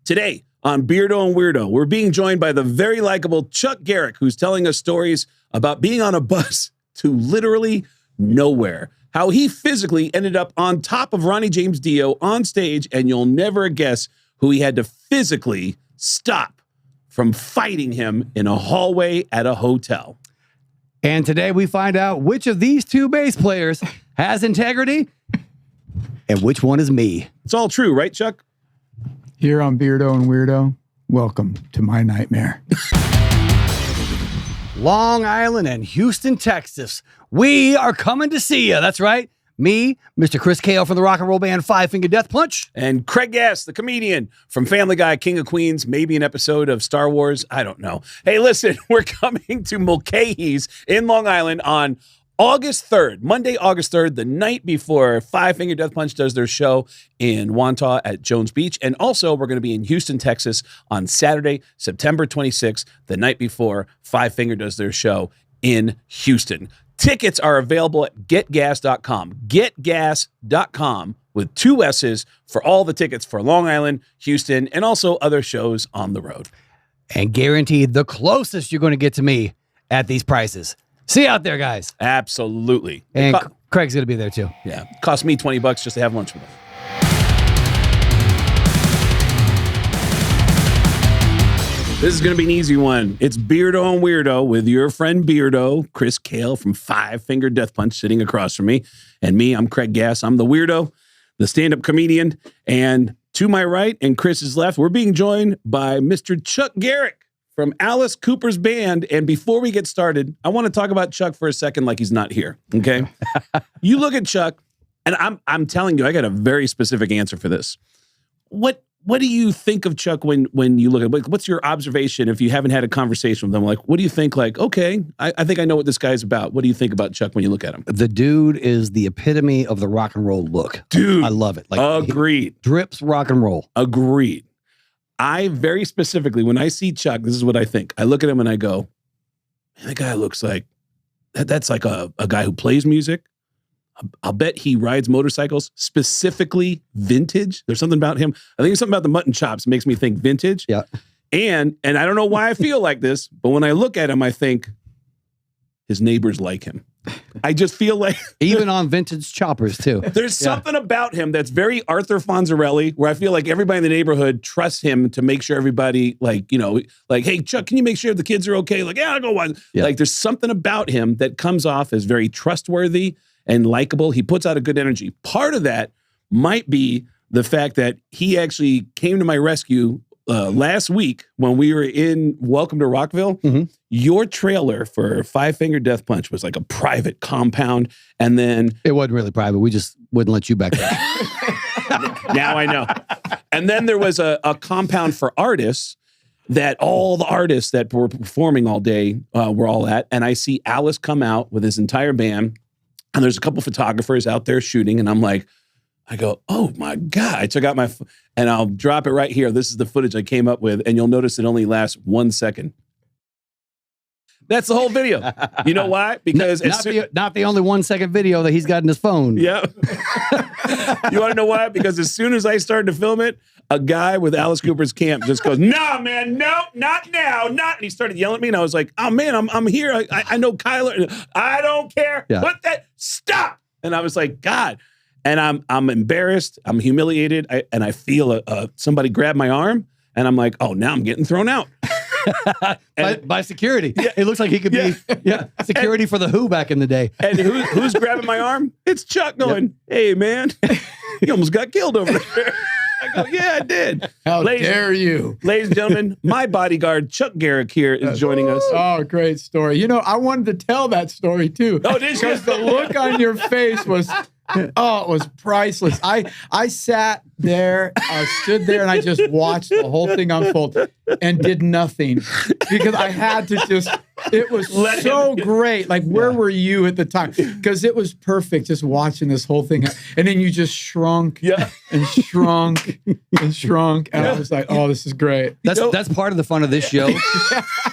Today on Beardo and Weirdo, we're being joined by the very likable Chuck Garric, who's telling us stories about being on a bus to literally nowhere. How he physically ended up on top of Ronnie James Dio on stage, and you'll never guess who he had to physically stop from fighting him in a hallway at a hotel. And today we find out which of these two bass players has integrity and which one is me. It's all true, right, Chuck? Here on Beardo and Weirdo, welcome to my nightmare. Long Island and Houston, Texas. We are coming to see you. That's right. Me, Mr. Chris Kael from the rock and roll band Five Finger Death Punch. And Craig Gass, the comedian from Family Guy, King of Queens, maybe an episode of Star Wars. I don't know. Hey, listen, we're coming to Mulcahy's in Long Island on August 3rd, Monday, August 3rd, the night before Five Finger Death Punch does their show in Wantagh at Jones Beach. And also, we're going to be in Houston, Texas on Saturday, September 26th, the night before Five Finger does their show in Houston. Tickets are available at getgas.com. Getgas.com with 2 S's for all the tickets for Long Island, Houston, and also other shows on the road. And guaranteed the closest you're going to get to me at these prices. See you out there, guys. Absolutely. And Craig's going to be there too. Yeah. Cost me $20 just to have lunch with him. This is going to be an easy one. It's Beardo and Weirdo with your friend Beardo, Chris Kael from Five Finger Death Punch sitting across from me. And me, I'm Craig Gass. I'm the Weirdo, the stand-up comedian. And to my right and Chris's left, we're being joined by Mr. Chuck Garric from Alice Cooper's band. And before we get started, I want to talk about Chuck for a second like he's not here, okay? You look at Chuck, and I'm telling you, I got a very specific answer for this. What do you think of Chuck when you look at, what's your observation if you haven't had a conversation with him? Like, what do you think? Like, okay, I think I know what this guy's about. What do you think about Chuck when you look at him? The dude is the epitome of the rock and roll look. Dude. I love it. Like, agreed. Drips rock and roll. Agreed. I very specifically, when I see Chuck, this is what I think. I look at him and I go, man, that guy looks like, that's like a guy who plays music. I'll bet he rides motorcycles, specifically vintage. There's something about him. I think it's something about the mutton chops makes me think vintage. Yeah. And I don't know why I feel like this, but when I look at him, I think his neighbors like him. I just feel like even on vintage choppers too. There's something about him that's very Arthur Fonzarelli, where I feel like everybody in the neighborhood trusts him to make sure everybody, like, you know, like, hey, Chuck, can you make sure the kids are okay? Like, yeah, I'll go on. Yeah. Like, there's something about him that comes off as very trustworthy and likable. He puts out a good energy. Part of that might be the fact that he actually came to my rescue last week when we were in Welcome to Rockville. Mm-hmm. Your trailer for Five Finger Death Punch was like a private compound. And then it wasn't really private. We just wouldn't let you back there. Now I know. And then there was a compound for artists that all the artists that were performing all day were all at. And I see Alice come out with his entire band. And there's a couple photographers out there shooting. And I'm like, I go, oh my God. I took out my, and I'll drop it right here. This is the footage I came up with. And you'll notice it only lasts 1 second. That's the whole video. You know why? Because not the only 1 second video that he's got in his phone. Yeah. You want to know why? Because as soon as I started to film it, a guy with Alice Cooper's camp just goes, "No, man, no, not now, not." And he started yelling at me, and I was like, "Oh man, I'm here. I know Kyler. I don't care. Yeah. Put that. Stop." And I was like, God. And I'm embarrassed. I'm humiliated. I feel somebody grab my arm, and I'm like, oh, now I'm getting thrown out. by security. Yeah. It looks like he could be security for the Who back in the day. And who's grabbing my arm? It's Chuck going, "Hey, man, you almost got killed over there." I go, "Yeah, I did." How dare you? Ladies and gentlemen, my bodyguard, Chuck Garric, here is joining us. Oh, great story. You know, I wanted to tell that story, too. Oh, did you? Because the look on your face was, it was priceless. I sat there, stood there, and I just watched the whole thing unfold and did nothing because I had to just, it was so great. Like, where were you at the time? Because it was perfect just watching this whole thing. And then you just shrunk and shrunk and shrunk. And I was like, oh, this is great. That's part of the fun of this show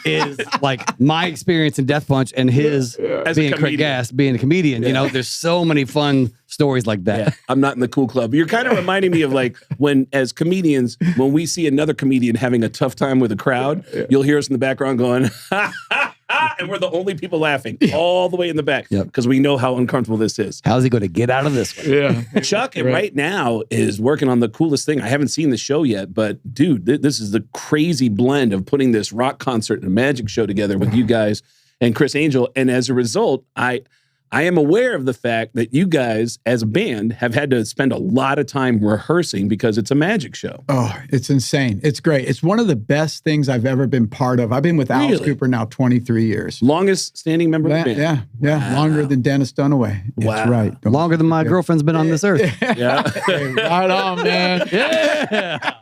is like my experience in Death Punch and his being Craig Gass, being a comedian. You know, there's so many fun stories like that. Yeah, I'm not in the cool club. You're kind of reminding me of like when, as comedians, when we see another comedian having a tough time with a crowd, you'll hear us in the background going, ha, ha, ha, and we're the only people laughing all the way in the back because we know how uncomfortable this is. How's he going to get out of this one? Yeah. Chuck, right now, is working on the coolest thing. I haven't seen the show yet, but dude, this is the crazy blend of putting this rock concert and a magic show together with you guys and Criss Angel. And as a result, I am aware of the fact that you guys, as a band, have had to spend a lot of time rehearsing because it's a magic show. Oh, it's insane. It's great. It's one of the best things I've ever been part of. I've been with Alice Cooper now 23 years. Longest standing member of the band. Yeah. Wow. Longer than Dennis Dunaway. Wow. That's right. Longer than my girlfriend's been on this earth. Yeah. Hey, right on, man. Yeah.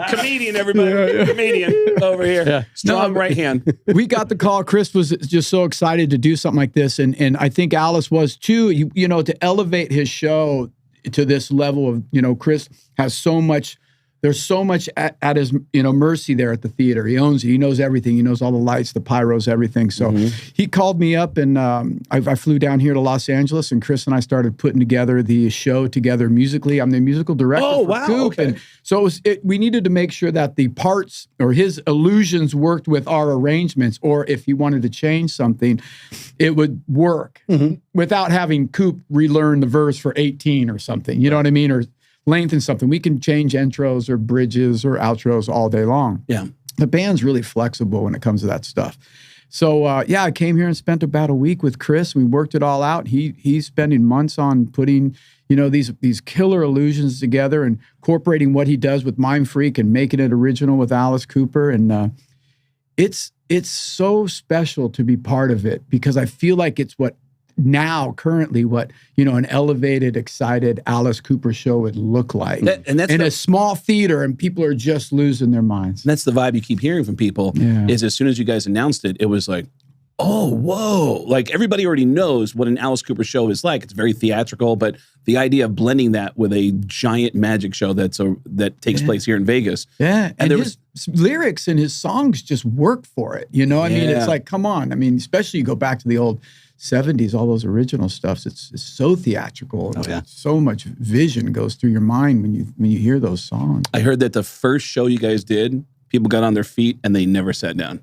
Comedian, everybody. Comedian over here. Yeah. Strong right hand. We got the call. Criss was just so excited to do something like this. And I think Alice was too, you know, to elevate his show to this level of, you know, Criss has so much, there's so much at his, you know, mercy there at the theater. He owns it. He knows everything. He knows all the lights, the pyros, everything. So he called me up and I flew down here to Los Angeles and Criss and I started putting together the show together musically. I'm the musical director for Coop. Okay. And so we needed to make sure that the parts or his illusions worked with our arrangements, or if he wanted to change something, it would work without having Coop relearn the verse for 18 or something. You know what I mean? Or lengthen something. We can change intros or bridges or outros all day long. Yeah. The band's really flexible when it comes to that stuff. So, I came here and spent about a week with Criss. We worked it all out. He's spending months on putting, you know, these killer illusions together and incorporating what he does with Mind Freak and making it original with Alice Cooper. And it's so special to be part of it because I feel like it's currently what, you know, an elevated, excited Alice Cooper show would look like. And that's in a small theater, and people are just losing their minds. And that's the vibe you keep hearing from people is as soon as you guys announced it, it was like, oh, whoa. Like everybody already knows what an Alice Cooper show is like. It's very theatrical, but the idea of blending that with a giant magic show that takes place here in Vegas. Yeah. And his lyrics and his songs just work for it. You know, I mean, it's like, come on. I mean, especially you go back to the old 70s, all those original stuffs. It's so theatrical. So much vision goes through your mind when you hear those songs. I heard that the first show you guys did, people got on their feet and they never sat down.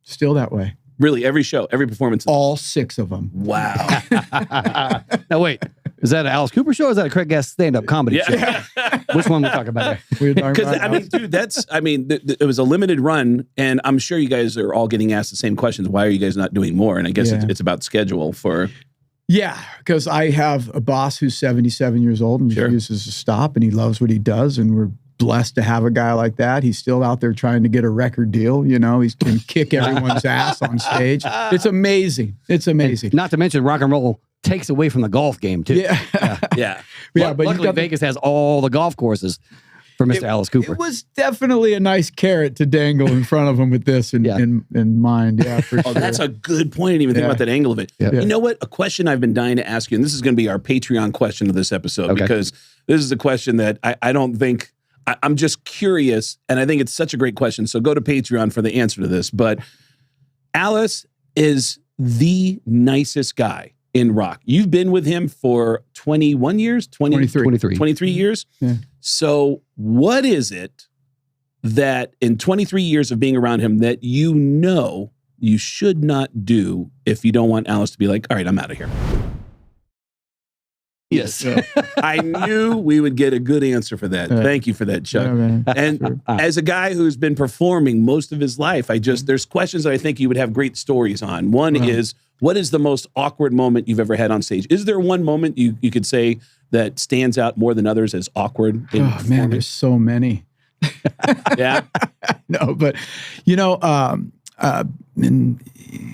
Still that way. Really, every show, every performance. All 6 of them. Wow. Now wait, is that an Alice Cooper show or is that a Craig Gass stand-up comedy show? Which one we talking about there? Because, I mean, dude, it was a limited run, and I'm sure you guys are all getting asked the same questions. Why are you guys not doing more? And I guess it's about schedule for... Yeah, because I have a boss who's 77 years old and refuses to stop, and he loves what he does, and we're blessed to have a guy like that. He's still out there trying to get a record deal. You know, he can kick everyone's ass on stage. It's amazing. It's amazing. And not to mention rock and roll takes away from the golf game too. Yeah. But luckily Vegas has all the golf courses for Mr. Alice Cooper. It was definitely a nice carrot to dangle in front of him with this in mind. Yeah, for sure. That's a good point. I didn't even think about that angle of it. Yeah. You know what? A question I've been dying to ask you, and this is going to be our Patreon question of this episode, because this is a question that I don't think... I'm just curious, and I think it's such a great question. So go to Patreon for the answer to this. But Alice is the nicest guy in rock. You've been with him for 21 years? 23 years? Yeah. So what is it that in 23 years of being around him that you know you should not do if you don't want Alice to be like, all right, I'm out of here? Yes. I knew we would get a good answer for that. Thank you for that, Chuck. And as a guy who's been performing most of his life, there's questions that I think you would have great stories on. One is, what is the most awkward moment you've ever had on stage? Is there one moment you could say that stands out more than others as awkward? Oh, man, there's so many. Yeah. No, but, you know,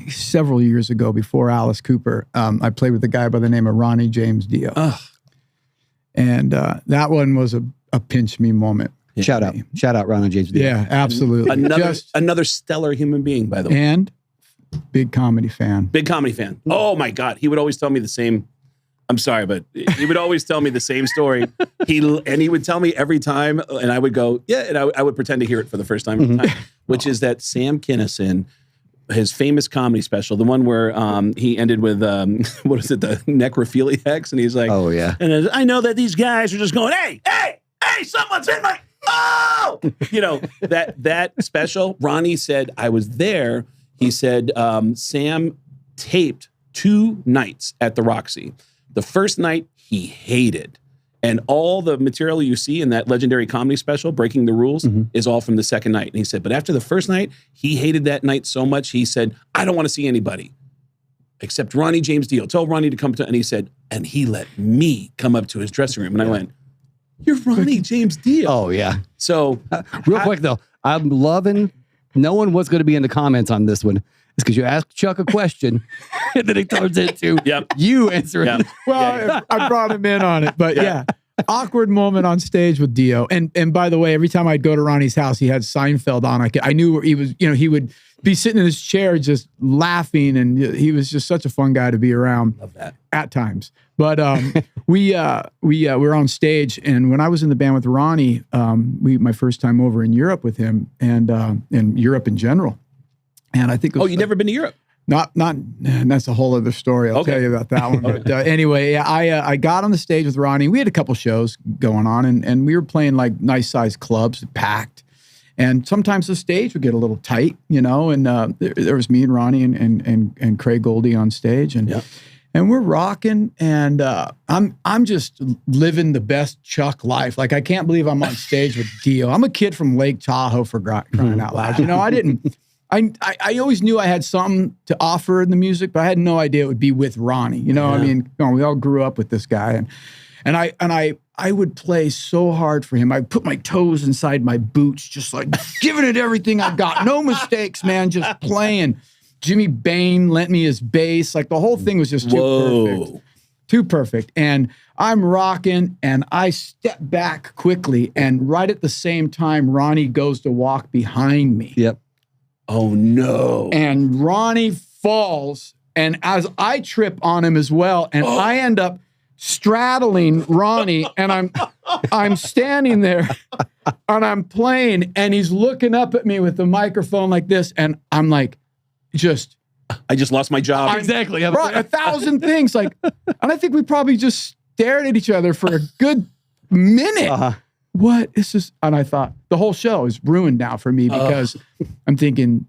several years ago, before Alice Cooper, I played with a guy by the name of Ronnie James Dio. And that one was a pinch me moment. Shout out Ronnie James Dio. Yeah, absolutely. Another stellar human being, by the way. And big comedy fan. Oh my God. He would always tell me the same. I'm sorry, but he would always tell me the same story. He would tell me every time, and I would go, yeah, and I would pretend to hear it for the first time, which is that Sam Kinison his famous comedy special, the one where he ended with what is it, the necrophiliacs, and he's like, Oh, yeah. and I know that these guys are just going, hey, someone's in my you know, that special. Ronnie said, I was there. He said Sam taped 2 nights at the Roxy. The first night he hated. And all the material you see in that legendary comedy special, Breaking the Rules, is all from the second night. And he said, but after the first night, he hated that night so much, he said, I don't want to see anybody except Ronnie James Dio. Tell Ronnie to come to, and he said, and he let me come up to his dressing room. And I went, you're Ronnie James Dio. Oh, yeah. So real quick, though, I'm loving knowing what's going to be in the comments on this one. It's because you ask Chuck a question, and then it turns into you answering. Yep. Well, I brought him in on it, but yeah. Awkward moment on stage with Dio. And by the way, every time I'd go to Ronnie's house, he had Seinfeld on. I knew where he was, he would be sitting in his chair just laughing, and he was just such a fun guy to be around. Love that. At times. But we were on stage, and when I was in the band with Ronnie, my first time over in Europe with him, and in Europe in general. And I think it was you've never been to Europe? Not, and that's a whole other story. I'll tell you about that one. But anyway, I got on the stage with Ronnie. We had a couple shows going on, and we were playing like nice sized clubs, packed. And sometimes the stage would get a little tight, and there was me and Ronnie and Craig Goldie on stage, and we're rocking, and I'm just living the best Chuck life. Like, I can't believe I'm on stage with Dio. I'm a kid from Lake Tahoe, for crying out loud. I always knew I had something to offer in the music, but I had no idea it would be with Ronnie. I mean, we all grew up with this guy, and I would play so hard for him. I put my toes inside my boots, just like giving it everything I got. No mistakes, man, just playing. Jimmy Bain lent me his bass. Like, the whole thing was just too perfect. And I'm rocking, and I step back quickly, and right at the same time, Ronnie goes to walk behind me. Yep. Oh, no. And Ronnie falls, and as I trip on him as well, and I end up straddling Ronnie, and I'm standing there, and I'm playing, and he's looking up at me with the microphone like this, and I'm like, I just lost my job. Exactly. Right, 1,000 things. Like, and I think we probably just stared at each other for a good minute. What is this? And I thought the whole show is ruined now for me, because I'm thinking,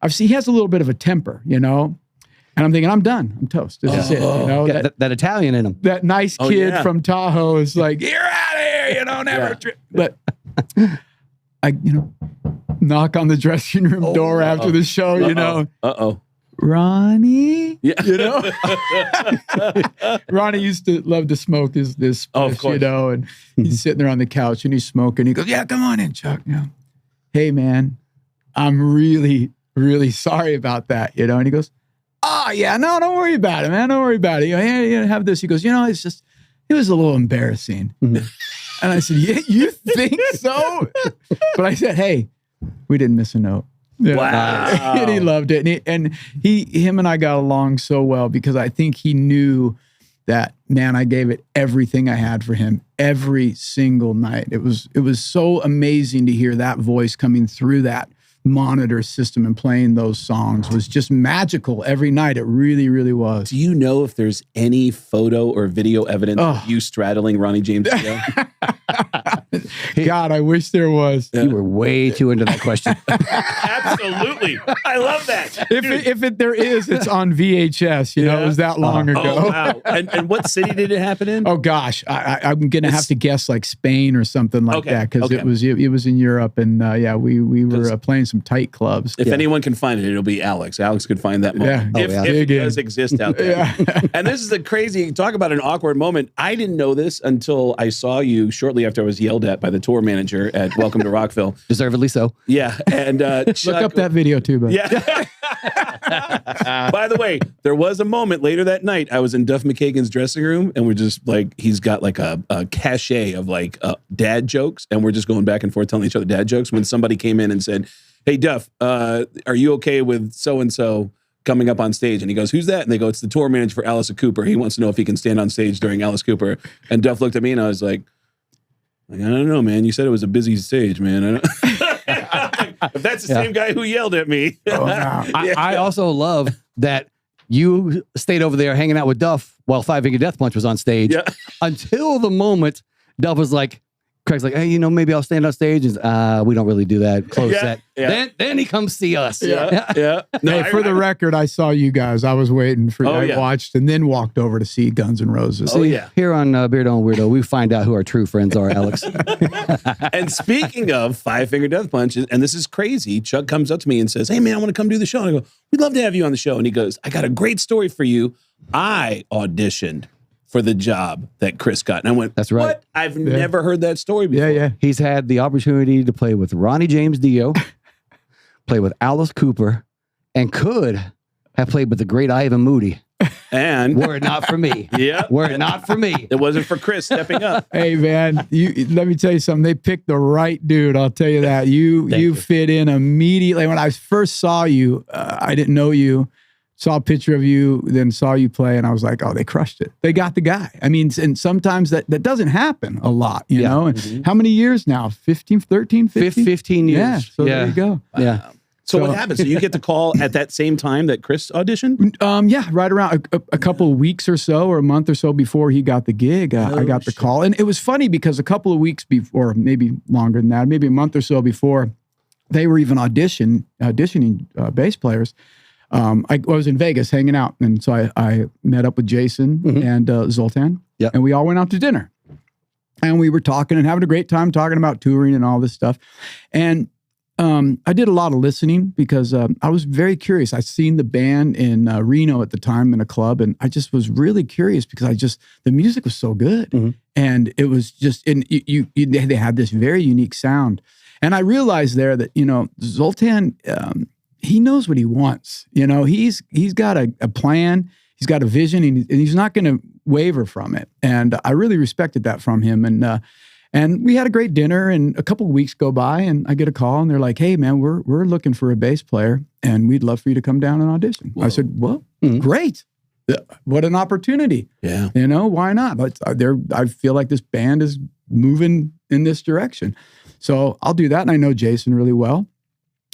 he has a little bit of a temper, and I'm thinking, I'm done. I'm toast. This is it. That Italian in him. That nice kid from Tahoe is like, you're out of here, never. But I, knock on the dressing room door after the show, Ronnie? Yeah. Ronnie used to love to smoke this and he's sitting there on the couch and he's smoking. He goes, yeah, come on in, Chuck. Hey, man, I'm really, really sorry about that, and he goes, oh, yeah, no, don't worry about it, man. Don't worry about it. Have this. He goes, it was a little embarrassing. And I said, yeah, you think so? But I said, hey, we didn't miss a note. Yeah. Wow. And he loved it. And him and I got along so well, because I think he knew that, man, I gave it everything I had for him every single night. It was so amazing to hear that voice coming through that monitor system and playing those songs. Was just magical every night. It really, really was. Do you know if there's any photo or video evidence of you straddling Ronnie James Dio? God, I wish there was. You were way too into that question. Absolutely. I love that. If there is, it's on VHS. It was that long ago. Oh, wow. And what city did it happen in? Oh, gosh. I'm going to have to guess like Spain or something like that, because it was in Europe. And we were playing some tight clubs. If anyone can find it, it'll be Alex. Alex could find that moment. If it does exist out there. And this is a crazy, talk about an awkward moment. I didn't know this until I saw you shortly after I was yelled at by the tour manager at Welcome to Rockville. Deservedly so. Yeah. And Chuck, look up that video too, buddy. Yeah. By the way, there was a moment later that night, I was in Duff McKagan's dressing room, and we're just like, he's got like a cachet of like dad jokes, and we're just going back and forth telling each other dad jokes, when somebody came in and said, hey, Duff, are you okay with so-and-so coming up on stage? And he goes, who's that? And they go, it's the tour manager for Alice Cooper. He wants to know if he can stand on stage during Alice Cooper. And Duff looked at me, and I was like, I don't know, man. You said it was a busy stage, man. If that's the same guy who yelled at me. Oh, no. I also love that you stayed over there hanging out with Duff while Five Finger Death Punch was on stage until the moment Duff was like, Craig's like, hey, maybe I'll stand on stage. And we don't really do that. Close set. Yeah. Then he comes see us. Yeah. No, for the record, I saw you guys. I was waiting for you. I watched and then walked over to see Guns N' Roses. Here on Beardo and Weirdo, we find out who our true friends are, Alex. And speaking of Five Finger Death Punch, and this is crazy, Chuck comes up to me and says, hey, man, I want to come do the show. And I go, we'd love to have you on the show. And he goes, I got a great story for you. I auditioned for the job that Chris got. And I went, that's right. What? I've never heard that story before. Yeah. He's had the opportunity to play with Ronnie James Dio, play with Alice Cooper, and could have played with the great Ivan Moody. And were it not for me. Were it not for me. It wasn't for Chris stepping up. Hey, man, let me tell you something. They picked the right dude. I'll tell you that. You fit in immediately. When I first saw you, I didn't know you. Saw a picture of you, then saw you play, and I was like, oh, they crushed it. They got the guy. I mean, and sometimes that doesn't happen a lot, you know? And how many years now? 15 years? Yeah, so there you go. Yeah. So what happened? So you get the call at that same time that Chris auditioned? Yeah, right around a couple of weeks or so, or a month or so before he got the gig, I got the call. And it was funny because a couple of weeks before, maybe longer than that, maybe a month or so before, they were even auditioning bass players. I was in Vegas hanging out, and so I met up with Jason and Zoltan, and we all went out to dinner. And we were talking and having a great time talking about touring and all this stuff. And I did a lot of listening because I was very curious. I'd seen the band in Reno at the time in a club, and I just was really curious because the music was so good. And it was just, and they had this very unique sound. And I realized there that, Zoltan, he knows what he wants. He's got a plan, he's got a vision, and he's not going to waver from it. And I really respected that from him. And we had a great dinner, and a couple of weeks go by, and I get a call, and they're like, "Hey, man, we're looking for a bass player, and we'd love for you to come down and audition." Whoa. I said, "Well, great. What an opportunity. Yeah. Why not? I feel like this band is moving in this direction. So I'll do that. And I know Jason really well.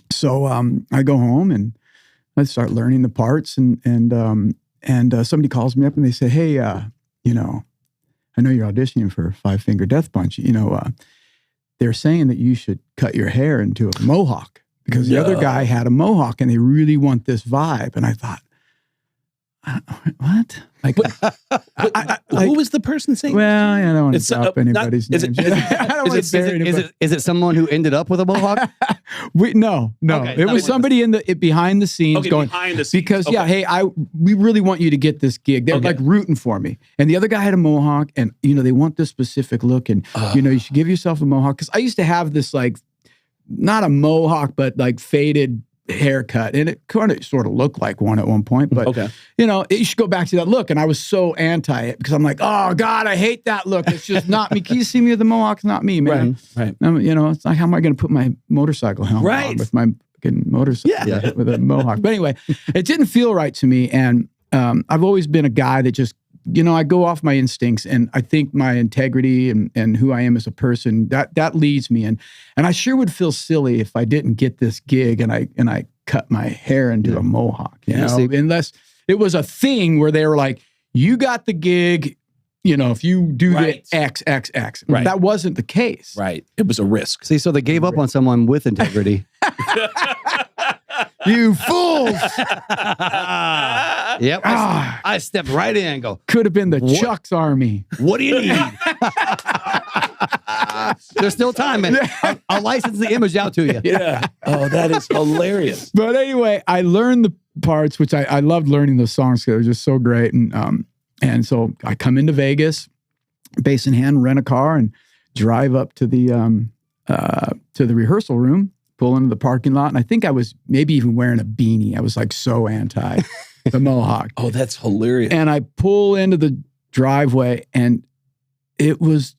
So I go home and I start learning the parts, and somebody calls me up and they say, hey, I know you're auditioning for Five Finger Death Punch. They're saying that you should cut your hair into a mohawk because the other guy had a mohawk and they really want this vibe. And I thought, what? Who was the person saying? Well, I don't want to stop anybody's name. Is it someone who ended up with a mohawk? No. Okay, it was somebody behind the scenes going behind the scenes. Because we really want you to get this gig. They're like rooting for me. And the other guy had a mohawk, and they want this specific look, and you should give yourself a mohawk. Because I used to have this not a mohawk, but faded haircut, and it kind of sort of looked like one at one point, but you should go back to that look. And I was so anti it because I'm like, oh God, I hate that look. It's just not me. Can you see me with the mohawk? It's not me, man. Right. It's like, how am I going to put my motorcycle helmet on with my fucking motorcycle with a mohawk? But anyway, it didn't feel right to me, and I've always been a guy that just I go off my instincts, and I think my integrity and who I am as a person, that leads me. And I sure would feel silly if I didn't get this gig and I cut my hair into a mohawk, unless it was a thing where they were like, you got the gig, if you do the X. Right. That wasn't the case. Right. It was a risk. See, so they gave up on someone with integrity. You fools! Yep. I stepped right in and go, could have been the Chuck's army. What do you need? There's still time, man. I'll license the image out to you. Yeah. Oh, that is hilarious. But anyway, I learned the parts, which I loved learning those songs because they were just so great. And so I come into Vegas, bass in hand, rent a car, and drive up to the rehearsal room, pull into the parking lot. And I think I was maybe even wearing a beanie. I was so anti the mohawk. Oh, that's hilarious. And I pull into the driveway, and it was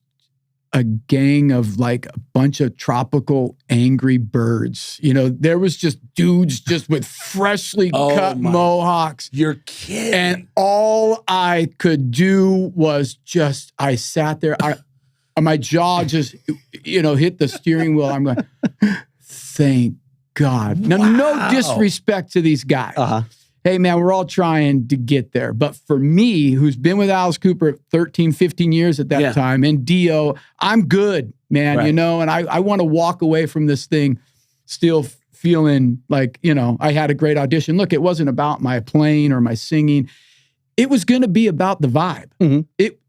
a gang of a bunch of tropical angry birds. There was just dudes just with freshly cut mohawks. You're kidding. And all I could do was I sat there. My jaw just, hit the steering wheel. I'm like, thank God. Now, no disrespect to these guys. Hey, man, we're all trying to get there. But for me, who's been with Alice Cooper 13, 15 years at that time, and Dio, I'm good, man, you know, and I want to walk away from this thing still feeling like, you know, I had a great audition. Look, it wasn't about my playing or my singing. It was going to be about the vibe.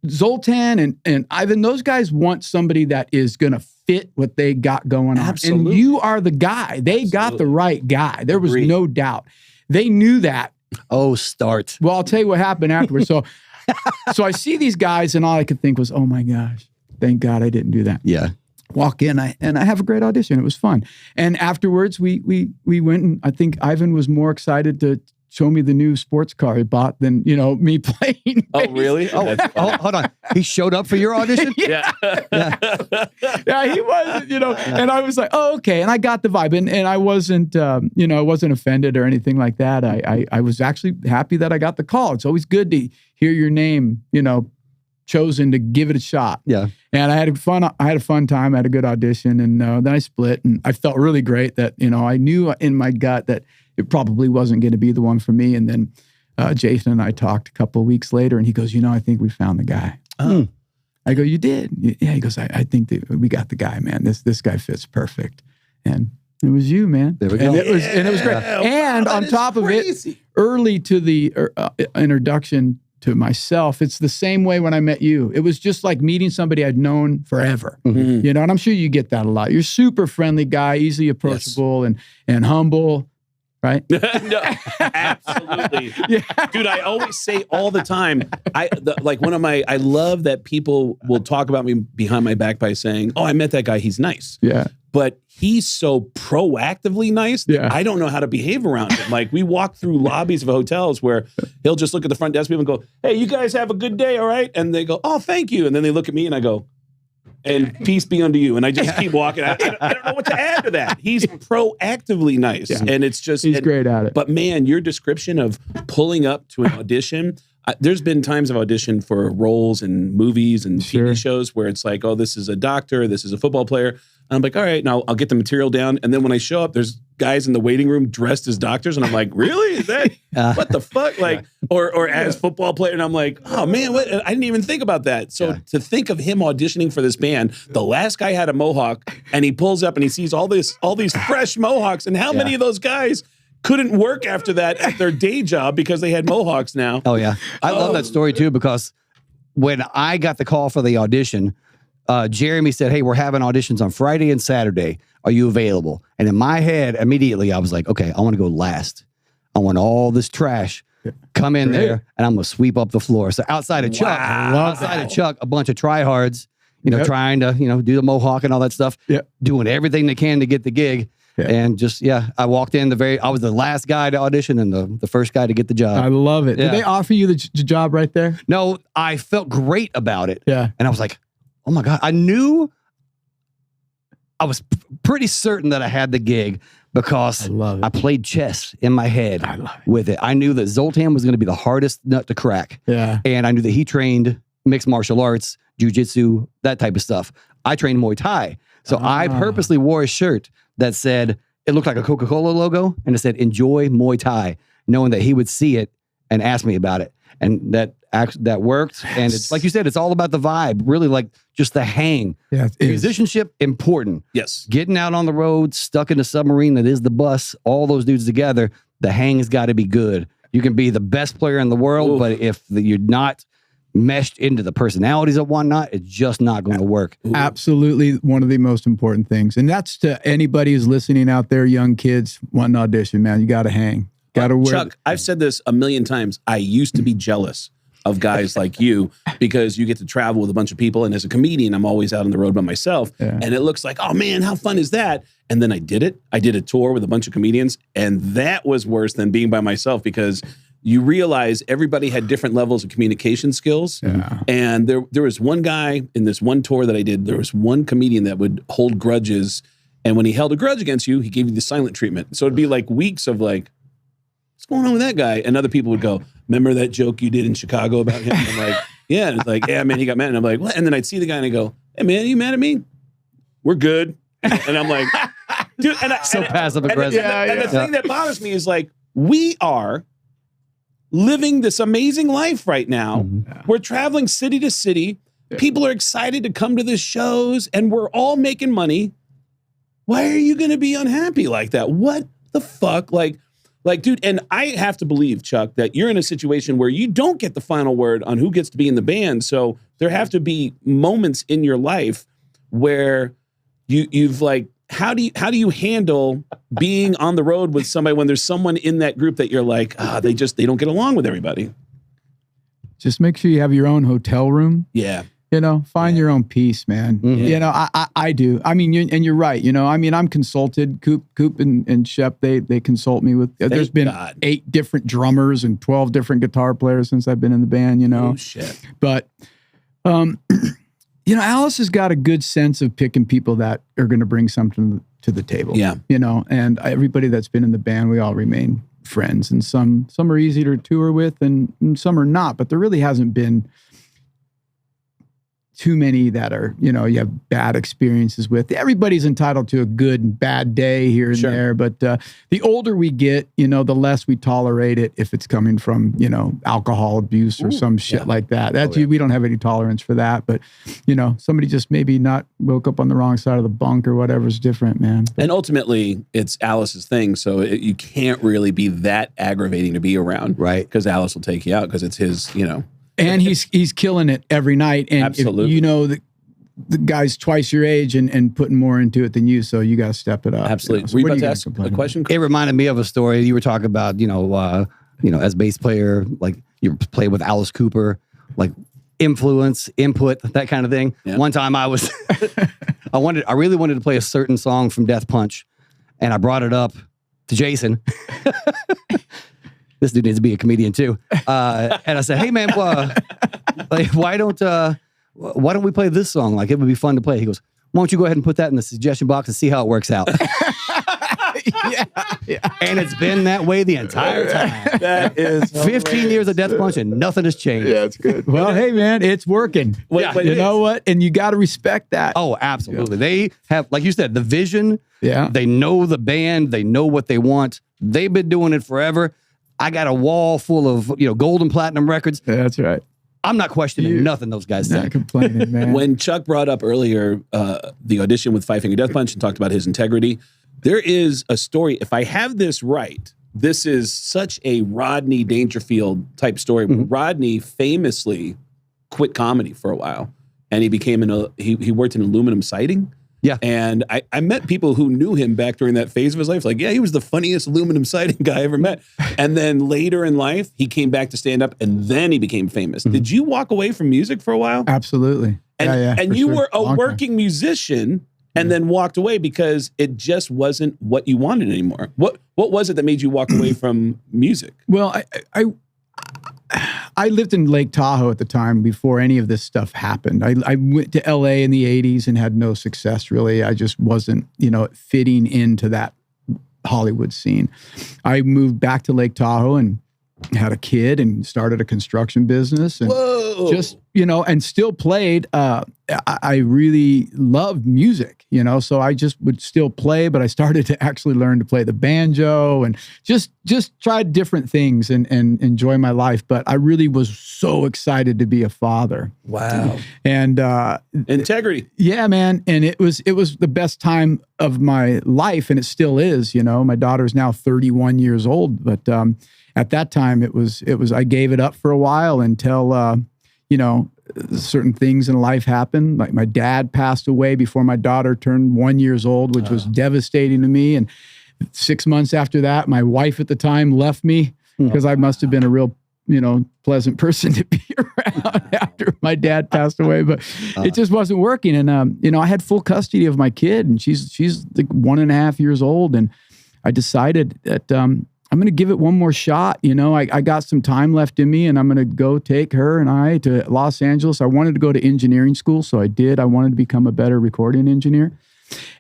Zoltan and Ivan, those guys want somebody that is going to fit what they got going on. Absolutely. And you are the guy. They got the right guy. There was no doubt. They knew that. Oh, start. Well, I'll tell you what happened afterwards. So I see these guys, and all I could think was, oh my gosh, thank God I didn't do that. Yeah. Walk in, and I have a great audition. It was fun. And afterwards, we went, and I think Ivan was more excited to show me the new sports car he bought than, you know, me playing. Oh, really? Oh, hold on. He showed up for your audition? Yeah, he was, you know, and I was like, oh, okay. And I got the vibe, and I wasn't, you know, I wasn't offended or anything like that. I was actually happy that I got the call. It's always good to hear your name, you know, chosen to give it a shot. Yeah. And I had a fun time. I had a good audition, and then I split, and I felt really great that, you know, I knew in my gut that it probably wasn't going to be the one for me. And then Jason and I talked a couple of weeks later, and he goes, you know, I think we found the guy. Oh. I go, you did? Yeah. He goes, I think that we got the guy, man. This guy fits perfect. And it was you, man. There we go. And it was great. And on top of it, early to the introduction to myself, it's the same way when I met you. It was just like meeting somebody I'd known forever. You know, and I'm sure you get that a lot. You're a super friendly guy, easily approachable and humble. Right? No, absolutely. Dude, I always say all the time, I love that people will talk about me behind my back by saying, oh, I met that guy, he's nice. Yeah. But he's so proactively nice that Yeah. I don't know how to behave around him. Like, we walk through lobbies of hotels where he'll just look at the front desk people and go, hey, you guys have a good day, all right? And they go, oh, thank you. And then they look at me and I go, and peace be unto you. And I just keep walking. I don't know what to add to that. He's proactively nice. Yeah. And it's just... He's great at it. But man, your description of pulling up to an audition, there's been times I've auditioned for roles in movies and TV shows where it's like, oh, this is a doctor, this is a football player. And I'm like, all right, now I'll get the material down. And then when I show up, there's guys in the waiting room dressed as doctors. And I'm like, really? Is that, what the fuck? Like, or as football player. And I'm like, oh man, what? I didn't even think about that. So to think of him auditioning for this band, the last guy had a mohawk and he pulls up and he sees all these fresh mohawks. And how many of those guys couldn't work after that at their day job because they had mohawks now? Oh, yeah. I love that story, too, because when I got the call for the audition, Jeremy said, hey, we're having auditions on Friday and Saturday. Are you available? And in my head, immediately, I was like, okay, I want to go last. I want all this trash come in there, and I'm going to sweep up the floor. So outside of Chuck, a bunch of tryhards, you know, trying to, you know, do the mohawk and all that stuff, doing everything they can to get the gig. And just, I walked in I was the last guy to audition and the first guy to get the job. I love it. Did they offer you the job right there? No, I felt great about it. Yeah. And I was like, oh my God. I was pretty certain that I had the gig because I played chess in my head with it. I knew that Zoltan was going to be the hardest nut to crack. Yeah. And I knew that he trained mixed martial arts, jujitsu, that type of stuff. I trained Muay Thai. So I purposely wore a shirt that said, it looked like a Coca-Cola logo, and it said, enjoy Muay Thai, knowing that he would see it and ask me about it. And that worked. And it's like you said, it's all about the vibe, really, like just the hang. Yeah, musicianship, important. Yes. Getting out on the road, stuck in a submarine that is the bus, all those dudes together, the hang's got to be good. You can be the best player in the world, but if you're not meshed into the personalities of whatnot, it's just not going to work. Absolutely one of the most important things. And that's to anybody who's listening out there, young kids, wanting to audition, man, you got to hang. Got to wear. Chuck, I've said this a million times. I used to be jealous of guys like you because you get to travel with a bunch of people. And as a comedian, I'm always out on the road by myself. And it looks like, oh man, how fun is that? And then I did it. I did a tour with a bunch of comedians. And that was worse than being by myself because you realize everybody had different levels of communication skills. Yeah. And there was one guy in this one tour that I did, there was one comedian that would hold grudges. And when he held a grudge against you, he gave you the silent treatment. So it'd be like weeks of like, what's going on with that guy? And other people would go, remember that joke you did in Chicago about him? And I'm like, yeah. And it's like, yeah, man, he got mad. And I'm like, what? And then I'd see the guy and I go, hey man, are you mad at me? We're good. And I'm like, Dude, So passive aggressive. And the thing that bothers me is like, we are living this amazing life right now. We're traveling city to city. People are excited to come to the shows and we're all making money. Why are you going to be unhappy like that? What the fuck? Like, dude, and I have to believe, Chuck, that you're in a situation where you don't get the final word on who gets to be in the band. So there have to be moments in your life where you've like, how do you handle being on the road with somebody when there's someone in that group that you're like, they don't get along with everybody? Just make sure you have your own hotel room. Yeah. Find your own peace, man. I do. I mean, you're right. I mean, I'm consulted. Coop and Shep, they consult me with. There's been 8 different drummers and 12 different guitar players since I've been in the band. Oh shit. But, Alice has got a good sense of picking people that are going to bring something to the table. Yeah. And everybody that's been in the band, we all remain friends, and some are easy to tour with, and some are not. But there really hasn't been too many that are, you have bad experiences with. Everybody's entitled to a good and bad day here and there. But the older we get, the less we tolerate it if it's coming from, alcohol abuse or some shit like that. That's we don't have any tolerance for that. But, somebody just maybe not woke up on the wrong side of the bunk or whatever's different, man. But, and ultimately, it's Alice's thing. So you can't really be that aggravating to be around. Right. Because Alice will take you out because it's his, And he's killing it every night. And absolutely. If the guy's twice your age and putting more into it than you, so you got to step it up. Absolutely. So were you about to ask a question? It reminded me of a story you were talking about. As bass player, like you played with Alice Cooper, like influence, input, that kind of thing. Yeah. One time I really wanted to play a certain song from Death Punch, and I brought it up to Jason. This dude needs to be a comedian too. And I said, hey man, why don't we play this song? Like, it would be fun to play. He goes, why don't you go ahead and put that in the suggestion box and see how it works out? Yeah. And it's been that way the entire time. That is 15 years of Death Punch and nothing has changed. Yeah, it's good. Well, hey man, it's working. You know what? And you got to respect that. Oh, absolutely. Yeah. They have, like you said, the vision. Yeah. They know the band. They know what they want. They've been doing it forever. I got a wall full of, gold and platinum records. Yeah, that's right. I'm not questioning nothing those guys say. Not complaining, man. When Chuck brought up earlier the audition with Five Finger Death Punch and talked about his integrity, there is a story. If I have this right, this is such a Rodney Dangerfield type story. Mm-hmm. Rodney famously quit comedy for a while, and he became he worked in aluminum siding. Yeah. And I met people who knew him back during that phase of his life. Like, yeah, he was the funniest aluminum siding guy I ever met. And then later in life, he came back to stand up and then he became famous. Mm-hmm. Did you walk away from music for a while? Absolutely. And you were a working musician and then walked away because it just wasn't what you wanted anymore. What was it that made you walk away from music? Well, I lived in Lake Tahoe at the time before any of this stuff happened. I went to LA in the 80s and had no success, really. I just wasn't, fitting into that Hollywood scene. I moved back to Lake Tahoe and had a kid and started a construction business. And just, and still played. I really loved music, so I just would still play, but I started to actually learn to play the banjo and just tried different things and enjoy my life. But I really was so excited to be a father. Wow. And integrity. Yeah, man. And it was the best time of my life, and it still is. My daughter's now 31 years old, but at that time it was I gave it up for a while until certain things in life happened. Like my dad passed away before my daughter turned 1 year old, which was devastating to me. And 6 months after that, my wife at the time left me because I must have been a real, pleasant person to be around after my dad passed away. But it just wasn't working. And, I had full custody of my kid, and she's like 1.5 years old. And I decided that, I'm going to give it one more shot. I got some time left in me, and I'm going to go take her and I to Los Angeles. I wanted to go to engineering school, so I did. I wanted to become a better recording engineer.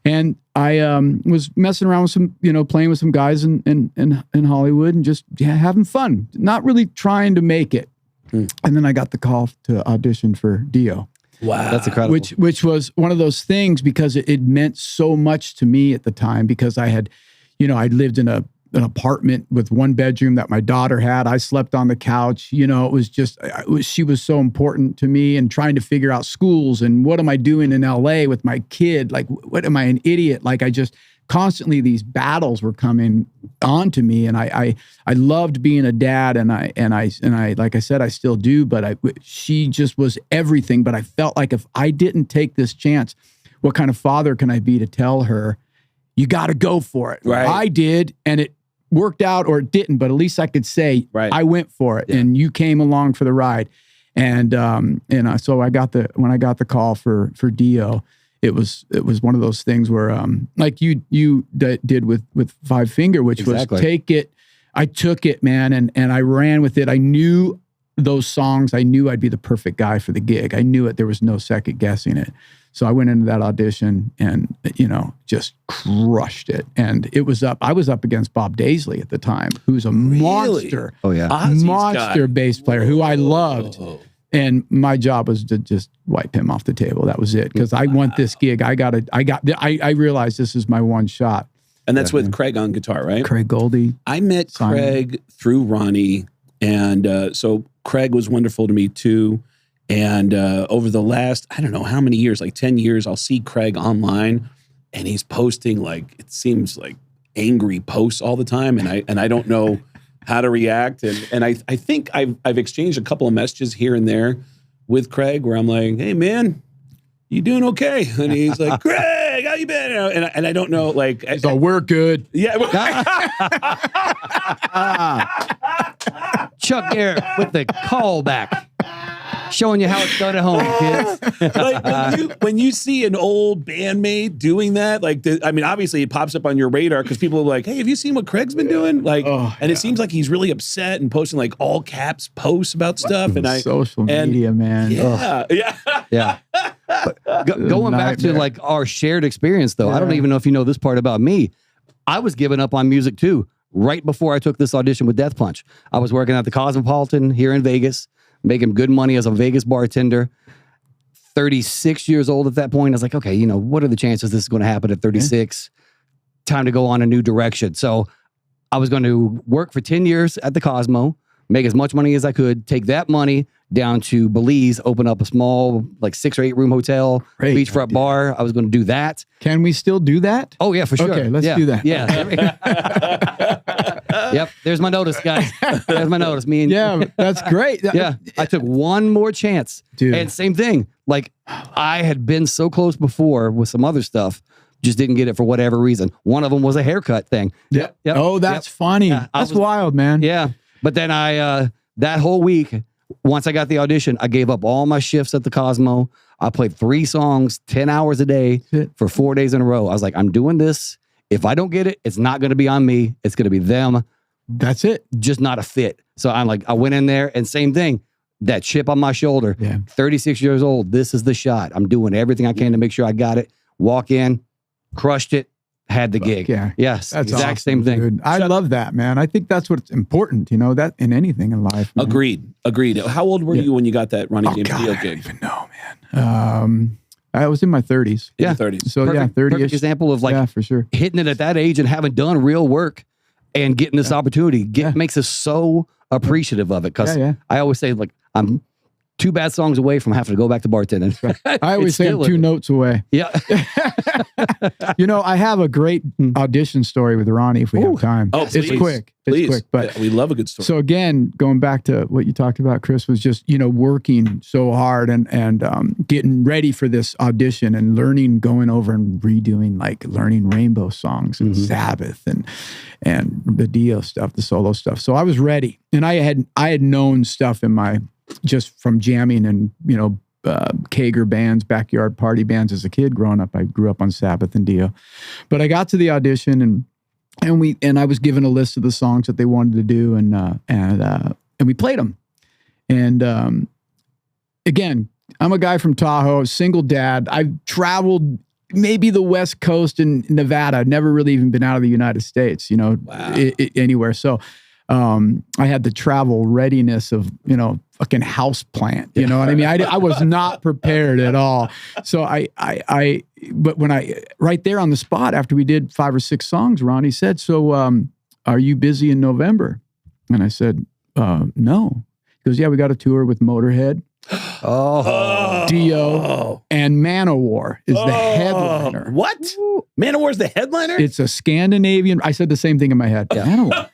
And I was messing around with some, playing with some guys in Hollywood and just having fun, not really trying to make it. And then I got the call to audition for Dio. Wow. That's incredible. Which was one of those things because it meant so much to me at the time because I had, I lived in an apartment with one bedroom that my daughter had. I slept on the couch. It was just, she was so important to me and trying to figure out schools and what am I doing in LA with my kid? Like, what am I, an idiot? Like I just constantly these battles were coming on to me. And I loved being a dad and I, like I said, I still do, but she just was everything. But I felt like if I didn't take this chance, what kind of father can I be to tell her, you got to go for it. Right. I did. And it worked out or it didn't, but at least I could say I went for it and you came along for the ride. And so when I got the call for Dio, it was one of those things where like you did with Five Finger, which was take it. I took it, man, and I ran with it. I knew those songs. I knew I'd be the perfect guy for the gig. I knew it. There was no second guessing it. So I went into that audition and, just crushed it. And I was up against Bob Daisley at the time, who's a monster. Oh, yeah. Monster bass player who I loved. And my job was to just wipe him off the table. That was it. Because I want this gig. I realized this is my one shot. And that's with Craig on guitar, right? Craig Goldie. I met Craig through Ronnie. And so Craig was wonderful to me too. And over the last, I don't know how many years, like 10 years, I'll see Craig online and he's posting like, it seems like angry posts all the time. And I don't know how to react. And I think I've exchanged a couple of messages here and there with Craig where I'm like, hey man, you doing okay? And he's like, Craig, how you been? And I don't know, like. So we're good. Yeah. Chuck Garric with the callback. Showing you how it's done at home, kids. Like when you see an old bandmate doing that, like, obviously it pops up on your radar because people are like, hey, have you seen what Craig's been doing? Like, it seems like he's really upset and posting like all caps posts about stuff. And social media, man. Yeah. Going back to like our shared experience though, I don't even know if you know this part about me. I was giving up on music too, right before I took this audition with Death Punch. I was working at the Cosmopolitan here in Vegas, making good money as a Vegas bartender, 36 years old at that point. I was like, okay, what are the chances this is going to happen at 36? Time to go on a new direction. So I was going to work for 10 years at the Cosmo, make as much money as I could, take that money down to Belize, open up a small, like 6 or 8 room hotel, beachfront bar. I was going to do that. Can we still do that? Oh, yeah, for sure. Okay, let's do that. Yeah. Yep. There's my notice, guys. There's my notice. That's great. Yeah. I took one more chance. Dude. And same thing. Like, I had been so close before with some other stuff, just didn't get it for whatever reason. One of them was a haircut thing. Yep. Oh, that's funny. Yeah, that's wild, man. Yeah. But then that whole week, once I got the audition, I gave up all my shifts at the Cosmo. I played 3 songs, 10 hours a day for 4 days in a row. I was like, I'm doing this. If I don't get it, it's not going to be on me. It's going to be them. That's it. Just not a fit. So I'm like, I went in there and same thing, that chip on my shoulder, 36 years old. This is the shot. I'm doing everything I can to make sure I got it. Walk in, crushed it, had the gig. Yeah. Yes. That's exact awesome, same thing. Dude. I love that, man. I think that's what's important, that in anything in life. Man. Agreed. How old were you when you got that Ronnie James Dio gig? I don't even know, man. I was in my 30s. Yeah. 30s. So perfect, 30ish. Perfect example of like for sure. hitting it at that age and having done real work and getting this opportunity makes us so appreciative of it. Cause I always say like, I'm 2 bad songs away from having to go back to bartending. I always say I'm 2 notes away. Yeah. I have a great audition story with Ronnie if we have time. Oh, it's quick. It's quick, but we love a good story. So again, going back to what you talked about, Chris, was just, working so hard and getting ready for this audition and going over and redoing, like learning Rainbow songs and Sabbath and the Dio stuff, the solo stuff. So I was ready, and I had known stuff in my, just from jamming and, Kager bands, backyard party bands as a kid growing up. I grew up on Sabbath and Dio. But I got to the audition and I was given a list of the songs that they wanted to do and we played them. And again, I'm a guy from Tahoe, single dad. I've traveled maybe the West Coast and Nevada. I've never really even been out of the United States, anywhere. So I had the travel readiness of, fucking house plant. You know what I mean? I was not prepared at all. So but when right there on the spot, after we did 5 or 6 songs, Ronnie said, so are you busy in November? And I said, no. He goes, yeah, we got a tour with Motorhead. Dio and Manowar is the headliner. What? Manowar's the headliner? It's a Scandinavian. I said the same thing in my head. Manowar.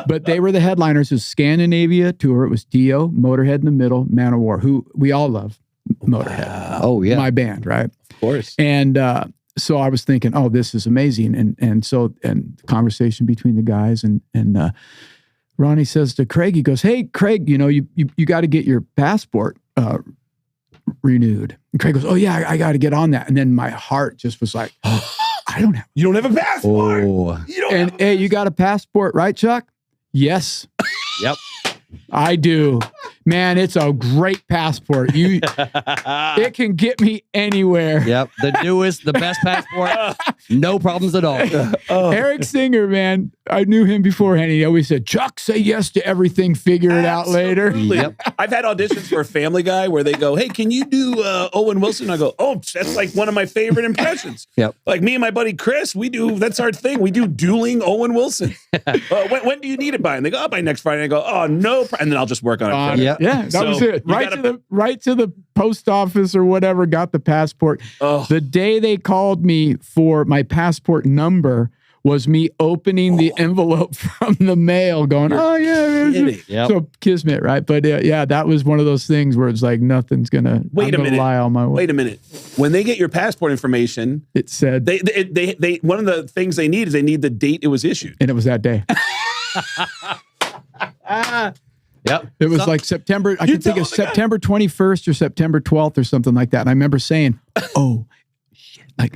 But they were the headliners. It was Scandinavia tour. It was Dio, Motorhead in the middle, Manowar, who we all love. Motorhead. Wow. Oh, yeah. My band, right? Of course. And so I was thinking, oh, this is amazing. And conversation between the guys and Ronnie says to Craig, he goes, hey, Craig, you know, you got to get your passport renewed. And Craig goes, oh yeah, I got to get on that. And then my heart just was like, you don't have a passport. Oh. You got a passport, right, Chuck? Yes. Yep. I do. Man, it's a great passport. It can get me anywhere. Yep. The newest, the best passport. No problems at all. Eric Singer, man, I knew him beforehand. He always said, Chuck, say yes to everything, figure it out later. Yep. I've had auditions for Family Guy where they go, hey, can you do Owen Wilson? I go, oh, that's like one of my favorite impressions. Yep. Like me and my buddy Chris, that's our thing. We do dueling Owen Wilson. When do you need it by? And they go, oh, by next Friday. And I go, oh, no. And then I'll just work on it. Yep. Yeah, that was it. Right to the post office or whatever, got the passport. Oh. The day they called me for my passport number was me opening the envelope from the mail going, oh, yeah. Yep. So kismet, right? But yeah, that was one of those things where it's like nothing's going to lie on my way. Wait a minute. When they get your passport information, it said, they one of the things they need is they need the date it was issued. And it was that day. Yep. It was like September, I can think of September 21st or September 12th or something like that. And I remember saying, oh, shit, like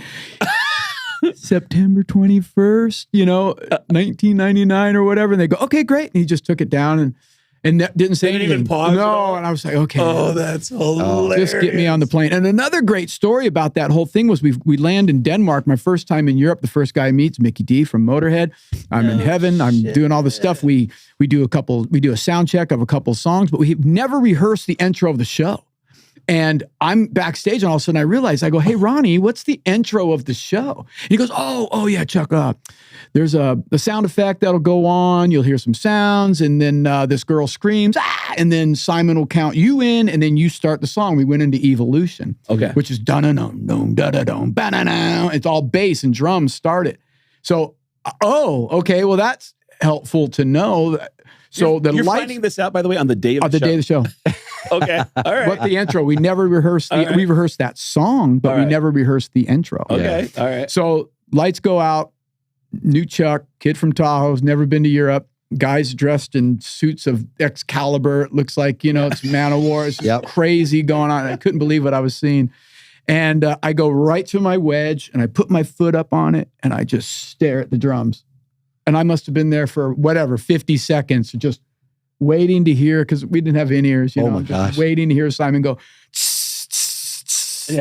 September 21st, 1999 or whatever. And they go, okay, great. And he just took it down and didn't say anything. Even pause. No. And I was like, okay. Oh, that's hilarious. Just get me on the plane. And another great story about that whole thing was we land in Denmark. My first time in Europe, the first guy I meet's Mickey D from Motorhead. I'm in heaven. I'm doing all the stuff. We do a sound check of a couple songs, but we never rehearsed the intro of the show. And I'm backstage, and all of a sudden I realize, I go, hey, Ronnie, what's the intro of the show? And he goes, oh yeah, Chuck, there's a sound effect that'll go on. You'll hear some sounds, and then this girl screams, and then Simon will count you in, and then you start the song. We went into Evolution, which is dun-dun-dun, dun-dun-dun, ba-na-na. It's all bass and drums started. So, okay, well, that's helpful to know. So you're finding this out, by the way, on the day of the show? The day of the show. Okay, all right. But the intro, we never rehearsed. We rehearsed that song, but we never rehearsed the intro. Okay, all right. So lights go out. New Chuck, kid from Tahoe's, never been to Europe. Guys dressed in suits of Excalibur. It looks like, it's Manowar. It's crazy going on. I couldn't believe what I was seeing. And I go right to my wedge, and I put my foot up on it, and I just stare at the drums. And I must have been there for 50 seconds, just waiting to hear, because we didn't have in-ears, just waiting to hear Simon go, and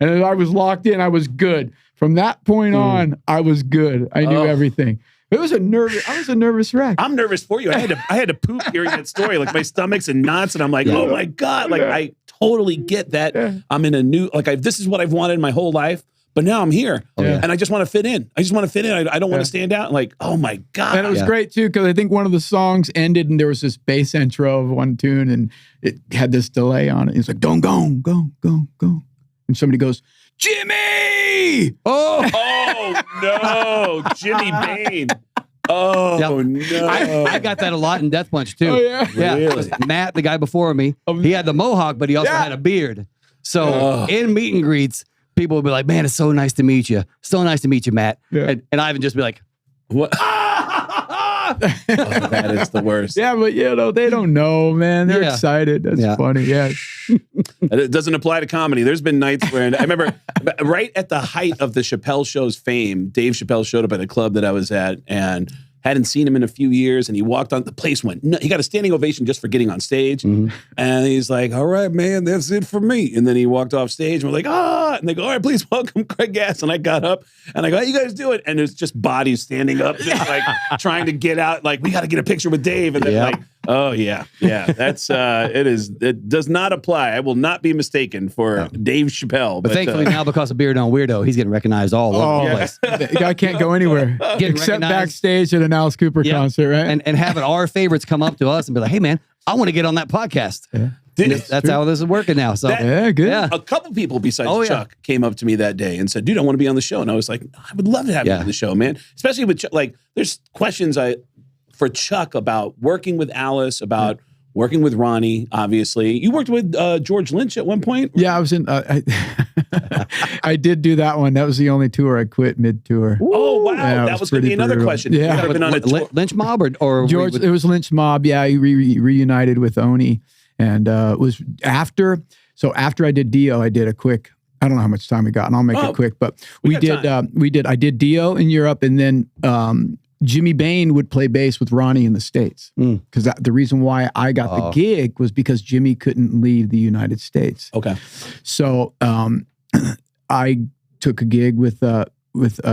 I was locked in. I was good. From that point on, I was good. I knew everything. I was a nervous wreck. I'm nervous for you. I had to poop hearing that story. Like my stomach's in knots, and I'm like, oh my God. Like I totally get that. I'm in a new, this is what I've wanted my whole life. But now I'm here, and I just want to fit in. I don't want to stand out. Like, oh my God. And it was great too, because I think one of the songs ended, and there was this bass intro of one tune, and it had this delay on it. It's like, don't go. And somebody goes, Jimmy! Oh no, Jimmy Bain. Oh no! I got that a lot in Death Punch too. Oh yeah, really? Matt, the guy before me, he had the mohawk, but he also had a beard. So in meet and greets, people would be like, "Man, it's so nice to meet you. So nice to meet you, Matt." Yeah. And Ivan just be like, "What?" That is the worst. Yeah, but they don't know, man. They're excited. That's funny. Yeah. It doesn't apply to comedy. There's been nights where, I remember right at the height of the Chappelle Show's fame, Dave Chappelle showed up at a club that I was at and hadn't seen him in a few years, and he walked on, the place went, he got a standing ovation just for getting on stage. Mm-hmm. And he's like, all right, man, that's it for me. And then he walked off stage, and we're like, and they go, all right, please welcome Craig Gass. And I got up, and I go, how you guys do it? And it's just bodies standing up, just like trying to get out, like, we got to get a picture with Dave. And then Oh yeah. That's it does not apply. I will not be mistaken for Dave Chappelle. But thankfully now, because of Beardo and Weirdo, he's getting recognized all over the place. The guy can't go anywhere except backstage at an Alice Cooper concert, right? And having our favorites come up to us and be like, "Hey man, I want to get on that podcast." Yeah. That's how this is working now. So good. Yeah. A couple people besides Chuck came up to me that day and said, "Dude, I want to be on the show." And I was like, "I would love to have you on the show, man." Especially with Chuck, like, there's questions for Chuck about working with Alice, about working with Ronnie. Obviously, you worked with George Lynch at one point. Yeah, I was in. I did do that one. That was the only tour I quit mid-tour. Oh wow, that was going to be another question. Yeah, been on a Lynch Mob or George. It was Lynch Mob. Yeah, he reunited with Oni. And it was after I did Dio, I did a quick, I don't know how much time we got, and I'll make it quick, but I did Dio in Europe, and then Jimmy Bain would play bass with Ronnie in the States. Because the reason why I got the gig was because Jimmy couldn't leave the United States. Okay. So I took a gig with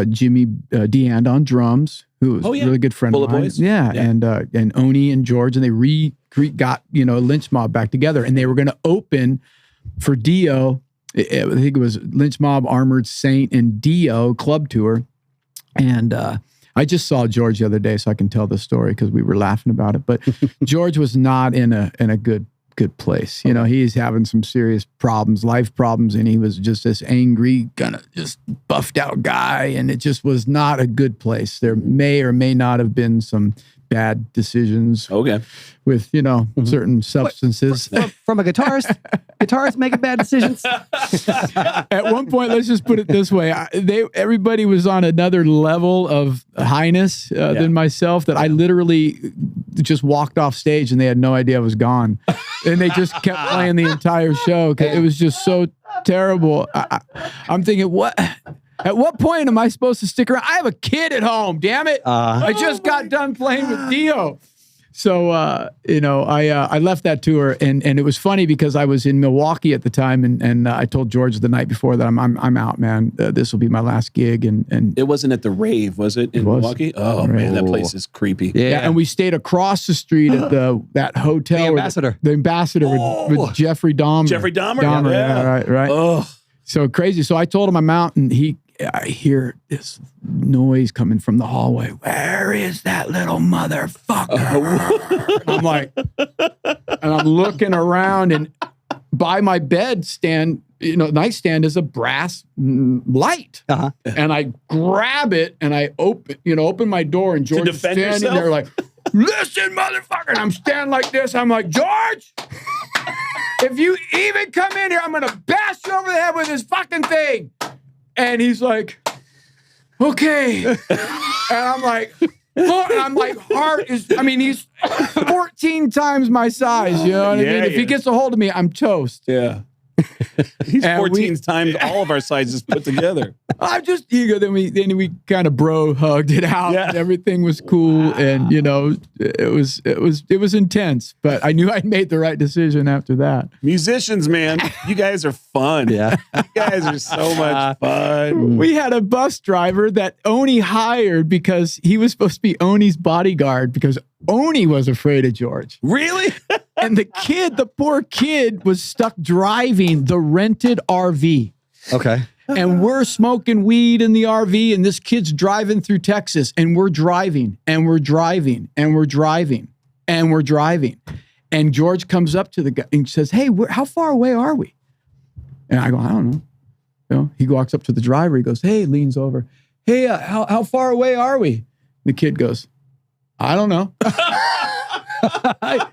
Jimmy DeAnd on drums, who was a really good friend Bullet of mine. Boys. Yeah, and Oni and George, and they got Lynch Mob back together, and they were going to open for Dio. I think it was Lynch Mob, Armored Saint, and Dio club tour. And I just saw George the other day, so I can tell the story because we were laughing about it. But George was not in a good place. He's having some serious problems, life problems, and he was just this angry, kind of just buffed out guy, and it just was not a good place. There may or may not have been some bad decisions with, certain substances. From a guitarist, guitarists making bad decisions. At one point, let's just put it this way. Everybody was on another level of highness than myself, that I literally just walked off stage and they had no idea I was gone. And they just kept playing the entire show because it was just so terrible. I'm thinking, at what point am I supposed to stick around? I have a kid at home, damn it. I just got done playing with Dio. So, I left that tour, and it was funny because I was in Milwaukee at the time, and I told George the night before that I'm out, man. This will be my last gig. And it wasn't at the Rave, was it, in Milwaukee? Oh, man, that place is creepy. Yeah, and we stayed across the street at that hotel. The Ambassador with Jeffrey Dahmer. Jeffrey Dahmer? Yeah, right. Oh. So crazy. So I told him I'm out, and I hear this noise coming from the hallway. Where is that little motherfucker? I'm like, and I'm looking around, and by my nightstand is a brass light. And I grab it and I open my door, and George is standing there like, listen, motherfucker. And I'm standing like this. I'm like, George, if you even come in here, I'm going to bash you over the head with this fucking thing. And he's like, okay. And I'm like, he's 14 times my size, you know what I mean? If he gets a hold of me, I'm toast. Yeah. He's 14 times all of our sizes put together. I'm just eager. Then we kind of bro hugged it out. Yeah. And everything was cool, and it was intense. But I knew I'd made the right decision after that. Musicians, man, you guys are fun. Yeah, you guys are so much fun. We had a bus driver that Oni hired because he was supposed to be Oni's bodyguard because Oni was afraid of George. Really? And the poor kid was stuck driving the rented RV. Okay. And we're smoking weed in the RV, and this kid's driving through Texas, and we're driving, and we're driving, and we're driving, and we're driving. And George comes up to the guy and says, hey, how far away are we? And I go, I don't know. He walks up to the driver. He goes, hey, leans over. Hey, how far away are we? The kid goes, I don't know.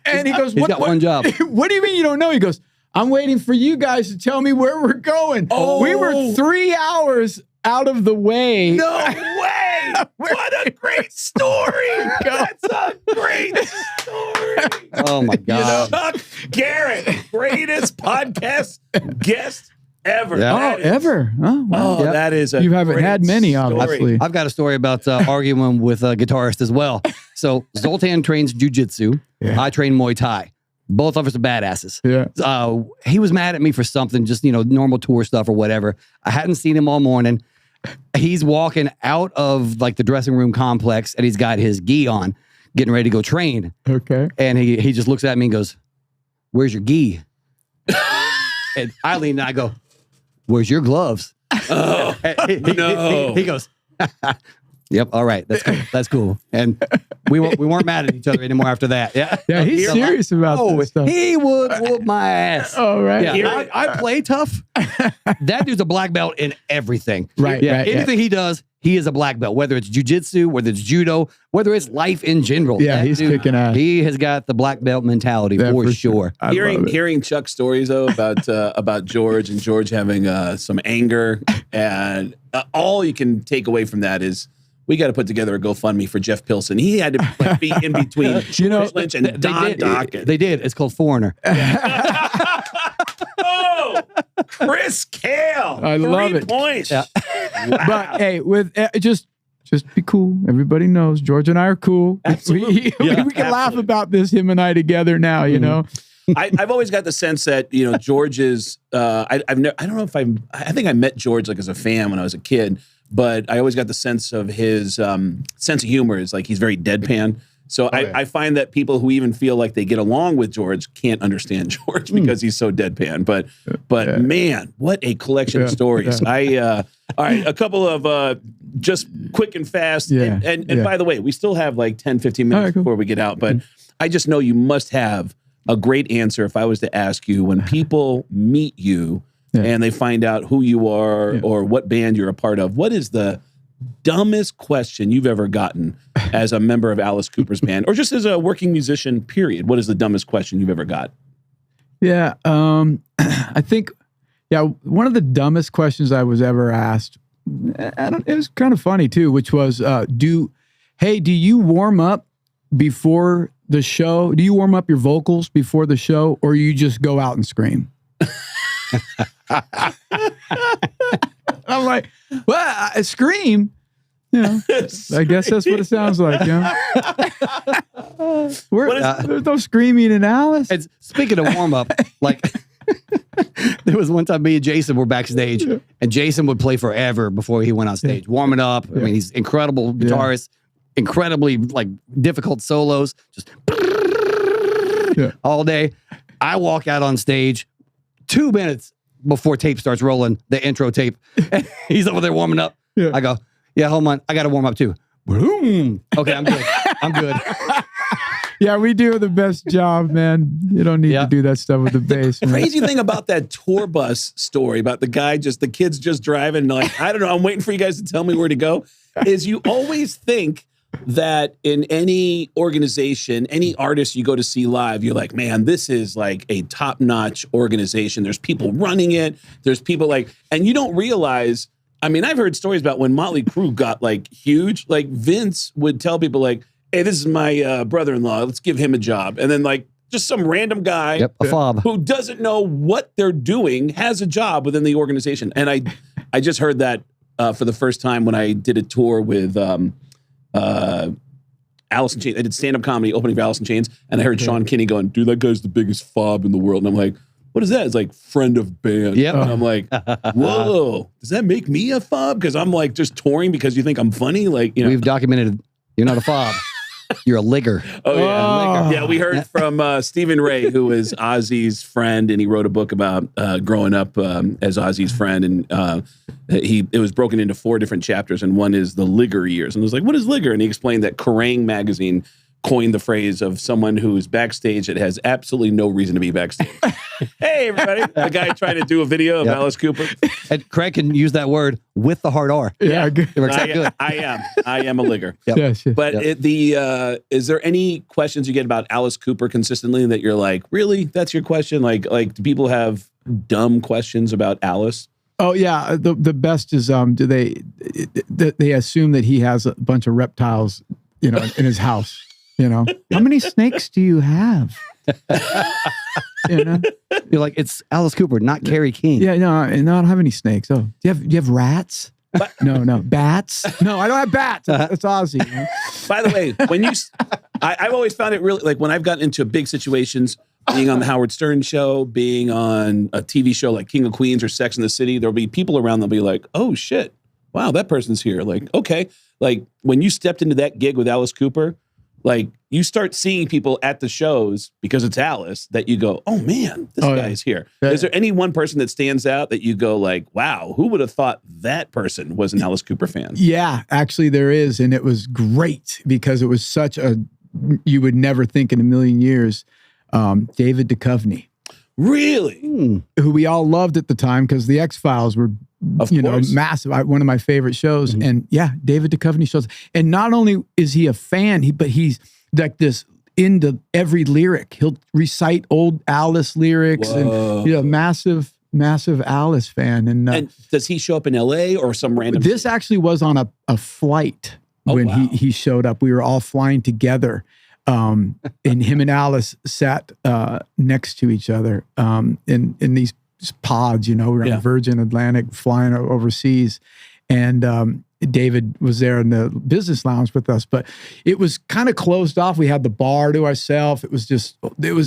And he goes, he's got one job. What do you mean you don't know? He goes, I'm waiting for you guys to tell me where we're going. Oh. We were 3 hours out of the way. No way. What a great story. That's a great story. Oh, my God. Chuck Garric, greatest podcast guest ever. Yeah. Ever? Oh, wow. Oh, that is a You haven't had many, story. obviously. I've got a story about arguing with a guitarist as well. So Zoltan trains jujitsu. Yeah. I train Muay Thai. Both of us are badasses. Yeah. He was mad at me for something, just, normal tour stuff or whatever. I hadn't seen him all morning. He's walking out of like the dressing room complex, and he's got his gi on. getting ready to go train. Okay. And he just looks at me and goes, "Where's your gi?" And I lean and I go, "Where's your gloves?" Oh, He goes, "Yep, all right, that's cool." And we weren't mad at each other anymore after that. Yeah, Yeah, he's serious about this stuff. He would whoop my ass. Oh, right. Yeah, I play tough. That dude's a black belt in everything. Right, Yeah, right, anything he does, he is a black belt. Whether it's jujitsu, whether it's judo, whether it's life in general. Yeah, That he's dude, kicking ass. He has got the black belt mentality Yeah, for sure. I love it. Hearing Chuck's stories though about George and George having some anger, and all you can take away from that is we got to put together a GoFundMe for Jeff Pilson. He had to like, be in between George Lynch and Don Dockett. They did. It's called Foreigner. Oh, Chris Kael. I love 3 it. points. Yeah. Wow. But hey, with just be cool. Everybody knows George and I are cool. Absolutely. We can laugh about this, him and I together now. You know. I've always got the sense that George is. I don't know if I think I met George like as a fan when I was a kid, but I always got the sense of his sense of humor is like he's very deadpan. So I find that people who even feel like they get along with George can't understand George because he's so deadpan. But man, what a collection of stories. Yeah. All right, a couple of just quick and fast. Yeah. And by the way, we still have like 10, 15 minutes right, cool. before we get out. But I just know you must have a great answer if I was to ask you when people meet you and they find out who you are or what band you're a part of. What is the dumbest question you've ever gotten as a member of Alice Cooper's band or just as a working musician, period? What is the dumbest question you've ever got? Yeah. I think, one of the dumbest questions I was ever asked, it was kind of funny too, which was, do you warm up before the show? Do you warm up your vocals before the show or you just go out and scream? I'm like, well, I scream. I guess that's what it sounds like. There's no screaming in Alice. And speaking of warm up, like there was one time me and Jason were backstage, and Jason would play forever before he went on stage, warming up. I mean, he's incredible guitarist, incredibly like difficult solos, just all day. I walk out on stage 2 minutes before tape starts rolling, the intro tape. And he's over there warming up. Yeah. I go, yeah, hold on. I got to warm up too. Boom. Okay, I'm good. I'm good. Yeah, we do the best job, man. You don't need to do that stuff with the bass. The crazy thing about that tour bus story about the kids just driving, like, I don't know, I'm waiting for you guys to tell me where to go, is you always think that in any organization, any artist you go to see live, you're like, man, this is like a top-notch organization. There's people running it. There's people like, and you don't realize, I mean, I've heard stories about when Motley Crue got like huge, like Vince would tell people like, hey, this is my brother-in-law. Let's give him a job. And then like just some random guy a fob who doesn't know what they're doing has a job within the organization. And I just heard that for the first time when I did a tour with Alice in Chains. I did stand-up comedy opening for Alice in Chains, and I heard Sean Kinney going, dude, that guy's the biggest fob in the world. And I'm like, what is that? It's like friend of band. Yep. And I'm like, whoa, does that make me a fob? Because I'm like just touring because you think I'm funny? Like, We've documented you're not a fob. You're a ligger. Oh, yeah. Yeah, we heard from Stephen Ray, who is Ozzy's friend, and he wrote a book about growing up as Ozzy's friend. And it was broken into 4 different chapters, and one is the ligger years. And I was like, what is ligger? And he explained that Kerrang! Magazine coined the phrase of someone who's backstage that has absolutely no reason to be backstage. Hey, everybody. The guy trying to do a video of Alice Cooper. And Craig can use that word with the hard R. Yeah, good. It works out good. I am a ligger. Yep. Yes, yes. But is there any questions you get about Alice Cooper consistently that you're like, really? That's your question? Like, do people have dumb questions about Alice? Oh yeah, the best is do they assume that he has a bunch of reptiles, in his house. How many snakes do you have? You're like, it's Alice Cooper, not Carrie King. Yeah, no, I don't have any snakes. Oh, do you have rats? No, bats. No, I don't have bats. It's Ozzy. By the way, when I've always found it really like when I've gotten into big situations, being on the Howard Stern show, being on a TV show like King of Queens or Sex and the City, there'll be people around. They'll be like, "Oh shit, wow, that person's here." Like, okay, like when you stepped into that gig with Alice Cooper. like you start seeing people at the shows because it's Alice that you go, oh man, this guy is here. Is there any one person that stands out that you go like, wow, who would have thought that person was an Alice Cooper fan? Yeah, actually there is. And it was great because it was such a, you would never think in a million years, David Duchovny. Really? Who we all loved at the time because the X-Files were, massive. One of my favorite shows. And yeah, David Duchovny shows. And not only is he a fan, but he's like this into every lyric. He'll recite old Alice lyrics. Whoa. And massive Alice fan. And does he show up in LA or some random? This actually was on a flight when he showed up. We were all flying together. And him and Alice sat next to each other in these pods, we're in the Virgin Atlantic flying overseas. And David was there in the business lounge with us, but it was kind of closed off. We had the bar to ourselves. It was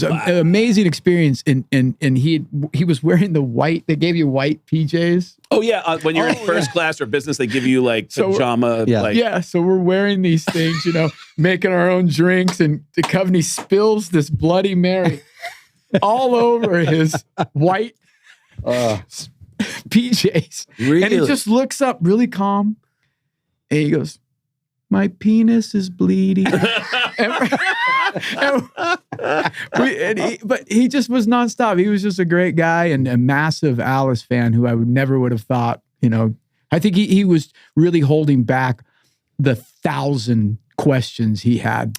an amazing experience. And he was wearing the white, they gave you white PJs. Oh yeah. When you're in first class or business, they give you like pajama. So we're wearing these things, making our own drinks, and Duchovny spills this Bloody Mary all over his white PJs. Really? And he just looks up really calm and he goes, my penis is bleeding. But he just was nonstop. He was just a great guy and a massive Alice fan who I never would have thought, I think he was really holding back the 1,000 questions he had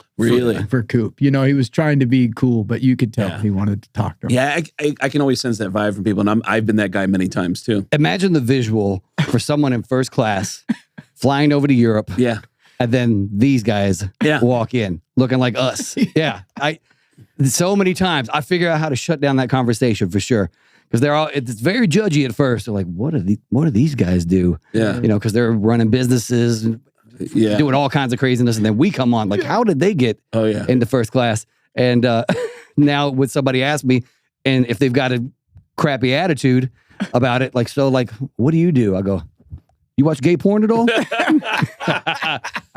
for Coop. He was trying to be cool, but you could tell he wanted to talk to him. Yeah, I can always sense that vibe from people, and I've been that guy many times too. Imagine the visual for someone in first class flying over to Europe. Yeah. And then these guys walk in looking like us. Yeah. So many times I figure out how to shut down that conversation for sure. Because it's very judgy at first. They're like, what do these guys do? Yeah. Because they're running businesses and doing all kinds of craziness. And then we come on, like, how did they get into first class? And now when somebody asks me, and if they've got a crappy attitude about it, like, what do you do? I go, you watch gay porn at all?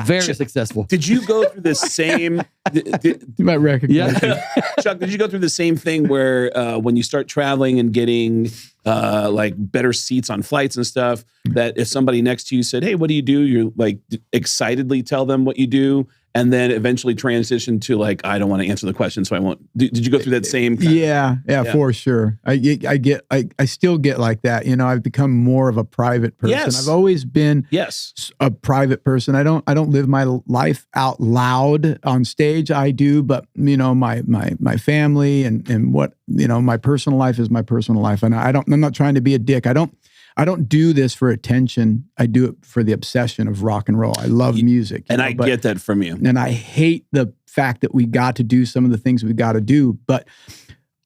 Very successful. Did you go through the same? You might recognize it. Chuck, did you go through the same thing where when you start traveling and getting like better seats on flights and stuff, that if somebody next to you said, hey, what do you do? You're like excitedly tell them what you do, and then eventually transition to like, I don't want to answer the question, so I won't. Did you go through that same? Yeah, for sure. I still get like that. I've become more of a private person. Yes. I've always been a private person. I don't live my life out loud on stage. I do, but my family and what my personal life is my personal life, and I'm not trying to be a dick. I don't do this for attention. I do it for the obsession of rock and roll. I love music. And I get that from you. And I hate the fact that we got to do some of the things we got to do. But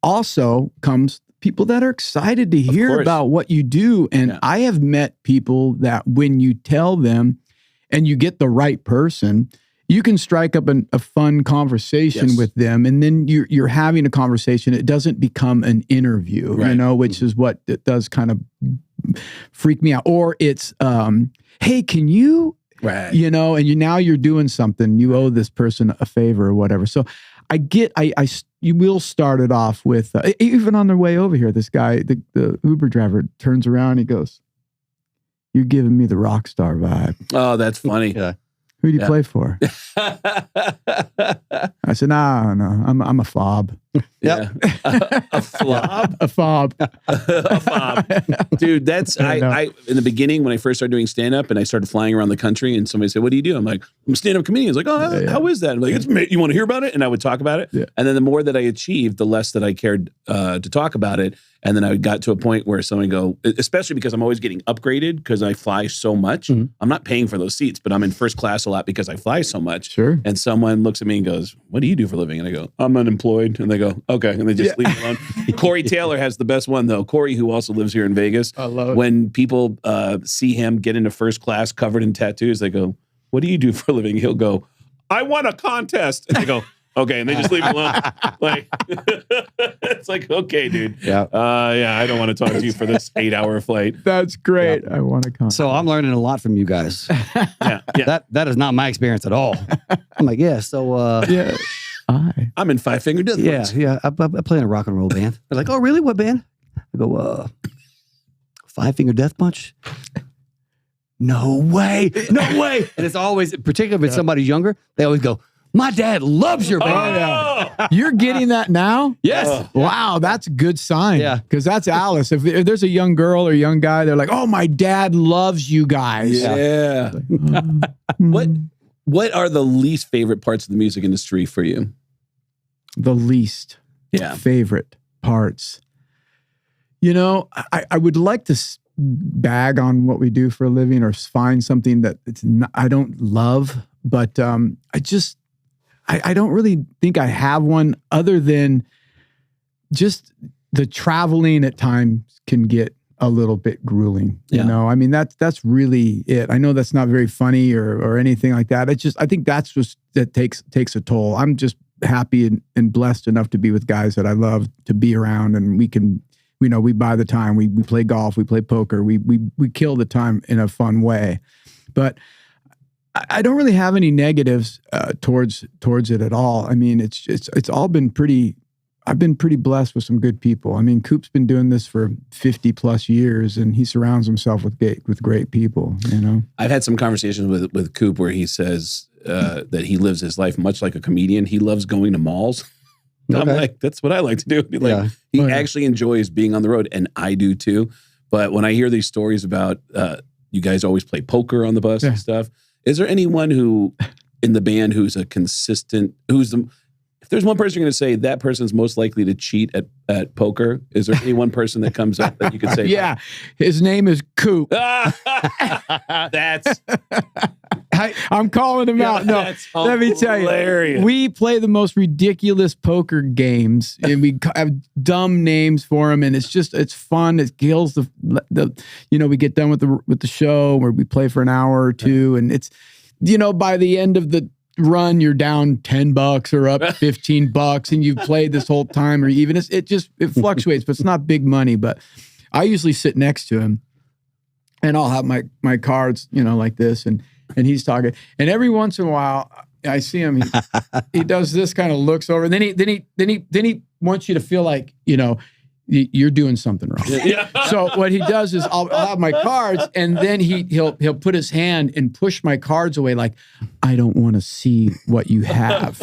also comes people that are excited to hear about what you do. And I have met people that when you tell them and you get the right person, you can strike up a fun conversation with them, and then you're having a conversation. It doesn't become an interview, which is what it does kind of freak me out. Or it's, hey, can you, and now you're doing something. You owe this person a favor or whatever. So you will start it off with, even on their way over here, this guy, the Uber driver turns around, he goes, you're giving me the rock star vibe. Oh, that's funny. Who do you play for? I said, no, I'm a fob. Yeah. A flob? A fob. A fob. Dude, that's, I in the beginning when I first started doing stand-up and I started flying around the country and somebody said, what do you do? I'm like, I'm a stand-up comedian. It's like, how is that? I'm like, you want to hear about it? And I would talk about it. Yeah. And then the more that I achieved, the less that I cared to talk about it. And then I got to a point where someone go, especially because I'm always getting upgraded because I fly so much. Mm-hmm. I'm not paying for those seats, but I'm in first class a lot because I fly so much. Sure. And someone looks at me and goes, what do you do for a living? And I go, I'm unemployed. And they go, okay. And they just leave me alone. Corey Taylor has the best one though. Corey, who also lives here in Vegas. I love it. When people see him get into first class covered in tattoos, they go, what do you do for a living? He'll go, I won a contest. And they go, okay, and they just leave it alone. Like, it's like, okay, dude. Yeah. I don't want to talk to you for this 8-hour flight. That's great. I want to come. So I'm learning a lot from you guys. Yeah. That is not my experience at all. I'm I'm like, yeah. So Yeah. I'm in Five Finger Death Punch. yeah. I play in a rock and roll band. They're like, oh, really? What band? I go, Five Finger Death Punch. No way. And it's always, particularly if it's somebody younger, they always go, my dad loves your band. You're getting that now? Yes. Wow, that's a good sign. Yeah. Because that's Alice. If there's a young girl or young guy, they're like, oh, my dad loves you guys. Yeah. What are the least favorite parts of the music industry for you? The least favorite parts. You know, I would like to bag on what we do for a living or find something that I don't love, but I don't really think I have one other than just the traveling at times can get a little bit grueling. You know, I mean, that's really it. I know that's not very funny or anything like that. I think that's just, that takes a toll. I'm just happy and blessed enough to be with guys that I love to be around, and we can, you know, we buy the time, we play golf, we play poker, we kill the time in a fun way. But I don't really have any negatives towards it at all. I mean, it's all been pretty. I've been pretty blessed with some good people. I mean, Coop's been doing this for 50 plus years, and he surrounds himself with great people. You know, I've had some conversations with Coop where he says that he lives his life much like a comedian. He loves going to malls. Okay. I'm like, that's what I like to do. He actually enjoys being on the road, and I do too. But when I hear these stories about you guys always play poker on the bus and stuff. Is there anyone who in the band who's a consistent, if there's one person you're going to say that person's most likely to cheat at poker, is there any one person that comes up that you could say? Yeah, his name is Coop. I'm calling him out. No, let me tell you, we play the most ridiculous poker games, and we have dumb names for them, and it's fun. It kills the we get done with the show where we play for an hour or two, and it's, by the end of the run, you're down $10 or up $15, and you've played this whole time, or even it fluctuates, but it's not big money. But I usually sit next to him, and I'll have my cards, like this, and he's talking, and every once in a while I see him. He does this, kind of looks over, and then he wants you to feel like you're doing something wrong. Yeah. So what he does is I'll have my cards, and then he'll put his hand and push my cards away, like, I don't want to see what you have.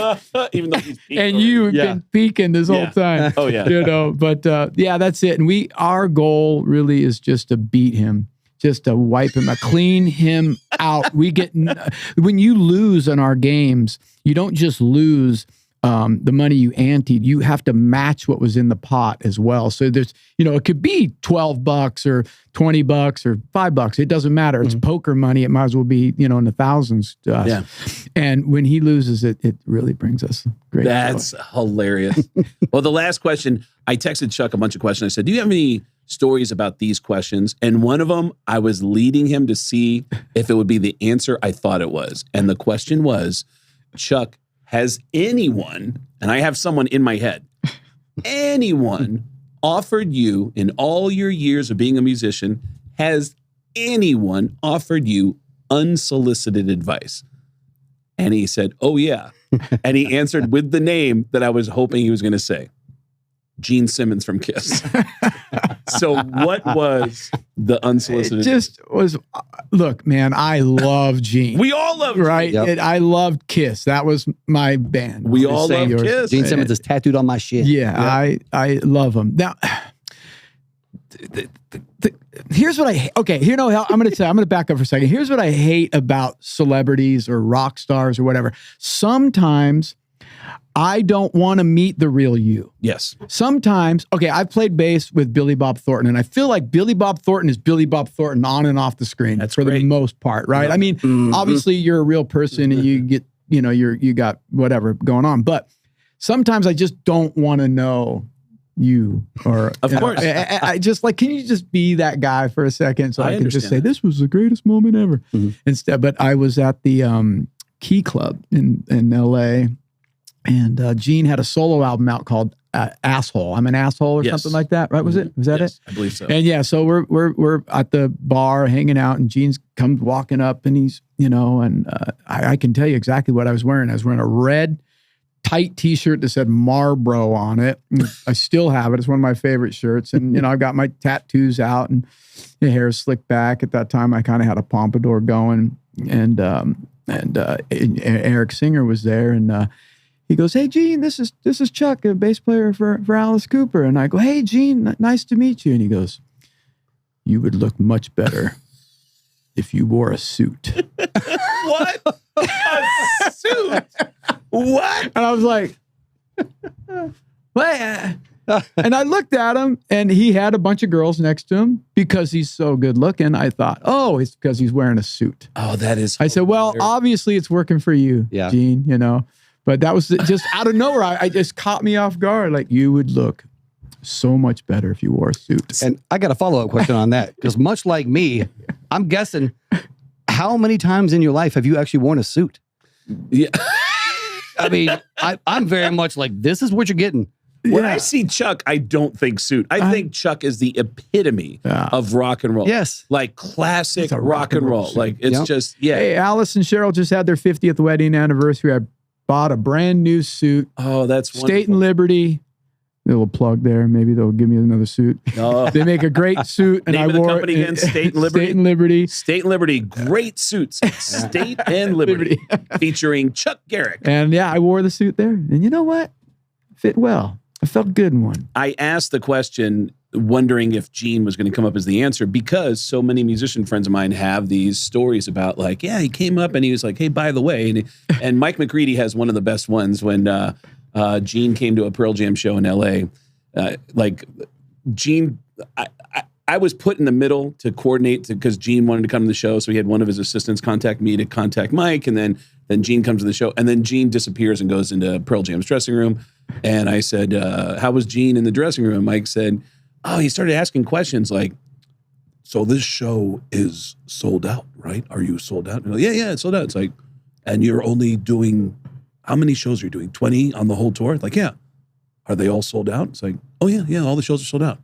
Even though he's peeking. And you've been peeking this whole time. Oh yeah. But that's it. And our goal really is just to beat him. Just to wipe him out, clean him out. When you lose in our games, you don't just lose the money you anteed. You have to match what was in the pot as well. So there's, it could be $12 or $20 or $5. It doesn't matter. It's poker money. It might as well be, in the thousands to us. Yeah. And when he loses it, it really brings us great That's joy. Hilarious. Well, the last question, I texted Chuck a bunch of questions. I said, do you have any stories about these questions? And one of them, I was leading him to see if it would be the answer I thought it was. And the question was, Chuck, has anyone, and I have someone in my head, anyone offered you in all your years of being a musician, has anyone offered you unsolicited advice? And he said, oh yeah. And he answered with the name that I was hoping he was going to say. Gene Simmons from Kiss. So what was the unsolicited? It just was, look, man, I love Gene. We all love Gene. Right? Yep. I loved Kiss. That was my band. We all love Kiss. Gene Simmons is tattooed on my shit. Yeah. I love him. Now, here's what I hate. Okay, I'm going to back up for a second. Here's what I hate about celebrities or rock stars or whatever. Sometimes I don't want to meet the real you. Yes. Sometimes, I've played bass with Billy Bob Thornton, and I feel like Billy Bob Thornton is Billy Bob Thornton on and off the screen. That's for great. The most part, right? Yeah. I mean, obviously you're a real person and you get, you got whatever going on, but sometimes I just don't want to know you, or of course. I just like, can you just be that guy for a second so I can just say, that. This was the greatest moment ever. Instead, but I was at the Key Club in LA. And Gene had a solo album out called Asshole. I'm an Asshole or something like that, right? Was it? Was that it? I believe so. And yeah, so we're at the bar hanging out, and Gene's comes walking up, and he's, and I can tell you exactly what I was wearing. I was wearing a red tight t-shirt that said Marlboro on it. I still have it. It's one of my favorite shirts. And, I've got my tattoos out, and the hair is slicked back. At that time, I kind of had a pompadour going, and Eric Singer was there, and he goes, "Hey, Gene, this is Chuck, a bass player for Alice Cooper." And I go, "Hey, Gene, nice to meet you." And he goes, "You would look much better if you wore a suit." What? A suit? What? And I was like, "What?" And I looked at him, and he had a bunch of girls next to him because he's so good looking. I thought, oh, it's because he's wearing a suit. Oh, that is. I said, well, obviously it's working for you, Gene, But that was just out of nowhere. I just caught me off guard. Like, you would look so much better if you wore a suit. And I got a follow-up question on that. Because much like me, I'm guessing, how many times in your life have you actually worn a suit? Yeah. I mean, I'm very much like, this is what you're getting. When I see Chuck, I don't think suit. I think Chuck is the epitome of rock and roll. Yes. Like classic rock and roll. Like, it's just, Hey, Alice and Cheryl just had their 50th wedding anniversary. I bought a brand new suit. Oh, that's wonderful. State and Liberty. A little plug there. Maybe they'll give me another suit. Oh. They make a great suit. And Name of the company again, State and Liberty. State and Liberty. State and Liberty. Great suits. State and Liberty. Featuring Chuck Garric. And I wore the suit there. And you know what? Fit well. I felt good in one. I asked the question wondering if Gene was going to come up as the answer, because so many musician friends of mine have these stories about, like, he came up and he was like, "Hey, by the way," and Mike McCready has one of the best ones when Gene came to a Pearl Jam show in LA. Gene, I was put in the middle to coordinate because Gene wanted to come to the show, so he had one of his assistants contact me to contact Mike, and then Gene comes to the show, and then Gene disappears and goes into Pearl Jam's dressing room. And I said, "How was Gene in the dressing room?" Mike said, "Oh, he started asking questions like, so this show is sold out, right? Are you sold out?" And I'm like, yeah, it's sold out. It's like, and you're only doing, how many shows are you doing? 20 on the whole tour? Like, yeah. Are they all sold out? It's like, oh, yeah, all the shows are sold out.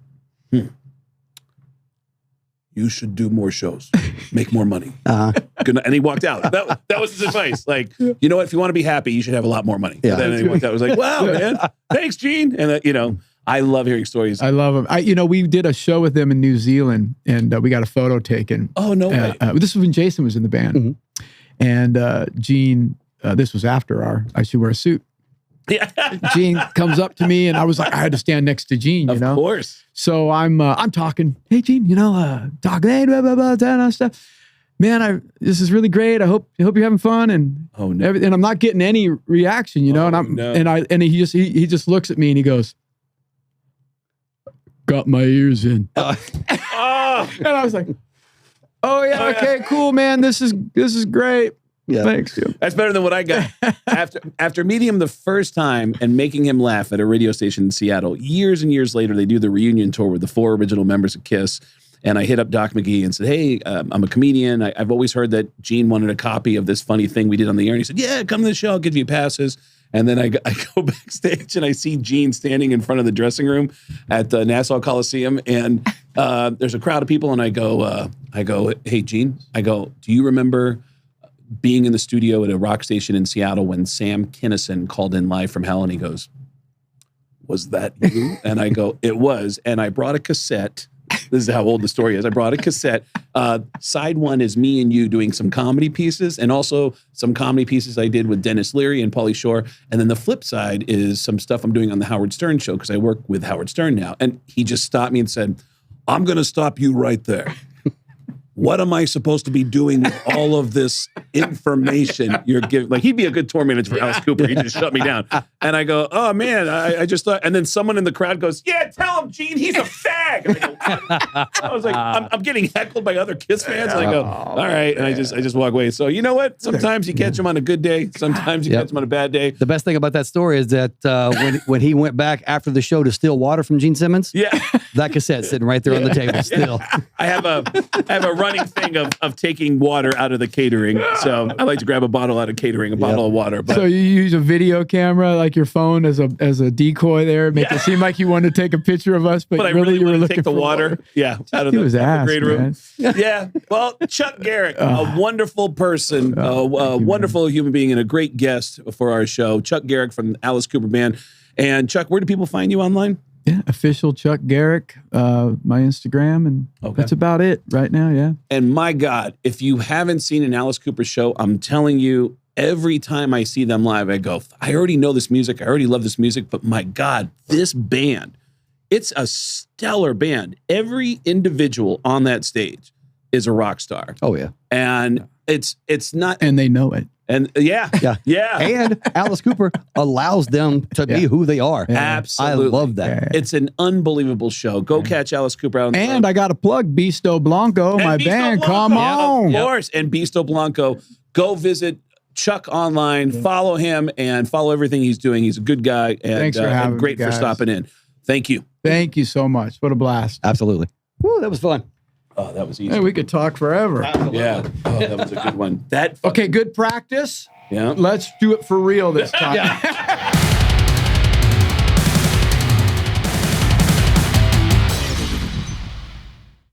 You should do more shows, make more money. Good night. And he walked out. That was his advice. Like, you know what? If you want to be happy, you should have a lot more money. Yeah. Then he walked out. I was like, wow, man. Thanks, Gene. And, I love hearing stories. I love him. We did a show with them in New Zealand, and we got a photo taken. Oh, no way. This was when Jason was in the band. Mm-hmm. And Gene, this was after I should wear a suit. Yeah. Gene comes up to me, and I was like, I had to stand next to Gene, Of course. So I'm talking, "Hey, Gene, talking, hey, blah, blah, blah, that stuff. Man, this is really great. I hope you're having fun." And and I'm not getting any reaction, and he just looks at me and he goes, "Got my ears in." And I was like, "Oh yeah, okay, cool, man. This is great. Yeah. Thanks, Jim." That's better than what I got. After meeting him the first time and making him laugh at a radio station in Seattle, years and years later, they do the reunion tour with the 4 original members of KISS. And I hit up Doc McGee and said, "Hey, I'm a comedian. I've always heard that Gene wanted a copy of this funny thing we did on the air." And he said, "Yeah, come to the show. I'll give you passes." And then I go backstage and I see Gene standing in front of the dressing room at the Nassau Coliseum. And there's a crowd of people. And I go, "Hey, Gene," do you remember being in the studio at a rock station in Seattle when Sam Kinison called in live from hell?" And he goes, "Was that you?" And I go, "It was." And I brought a cassette. This is how old the story is. I brought a cassette. Side one is me and you doing some comedy pieces, and also some comedy pieces I did with Dennis Leary and Pauly Shore. And then the flip side is some stuff I'm doing on the Howard Stern show, because I work with Howard Stern now. And he just stopped me and said, "I'm going to stop you right there. What am I supposed to be doing with all of this information you're giving?" Like, he'd be a good tour manager for Alice Cooper. He just shut me down. And I go, "Oh, man, I just thought," and then someone in the crowd goes, "Yeah, tell him, Gene, he's a fag." And I was like, I'm getting heckled by other KISS fans. And I go, "All right." And I just walk away. So you know what? Sometimes you catch him on a good day. Sometimes you catch him on a bad day. The best thing about that story is that when he went back after the show to steal water from Gene Simmons, that cassette sitting right there on the table still. I have a running thing of taking water out of the catering. So I like to grab a bottle out of catering, a bottle of water. But So you use a video camera, like your phone, as a decoy there, make it seem like you wanted to take a picture of us, but I really you were wanted to looking take the for water. Yeah, out of He the, was out of ass, the green room. man. Yeah. Well, Chuck Garric, a wonderful person, a wonderful human being, and a great guest for our show. Chuck Garric from the Alice Cooper Band. And Chuck, where do people find you online? Yeah, official Chuck Garric, my Instagram, and that's about it right now. Yeah. And my God, if you haven't seen an Alice Cooper show, I'm telling you, every time I see them live, I go, I already know this music. I already love this music, but my God, this band, it's a stellar band. Every individual on that stage is a rock star. Oh yeah. And it's not, And they know it. and yeah. And Alice Cooper allows them to be who they are. Absolutely. I love that. It's an unbelievable show. Go catch Alice Cooper out on the And I got to plug Bisto Blanco, my Bisto band. Blanco. Come on. Of course. And Bisto Blanco. Go visit Chuck online, follow him, and follow everything he's doing. He's a good guy. And, Thanks for having and great me, for guys. stopping in. Thank you. Thank you so much. What a blast. Absolutely. Woo, that was fun. Oh, that was easy. Hey, we could talk forever. Yeah. Oh, that was a good one. Okay, good practice. Yeah. Let's do it for real this time.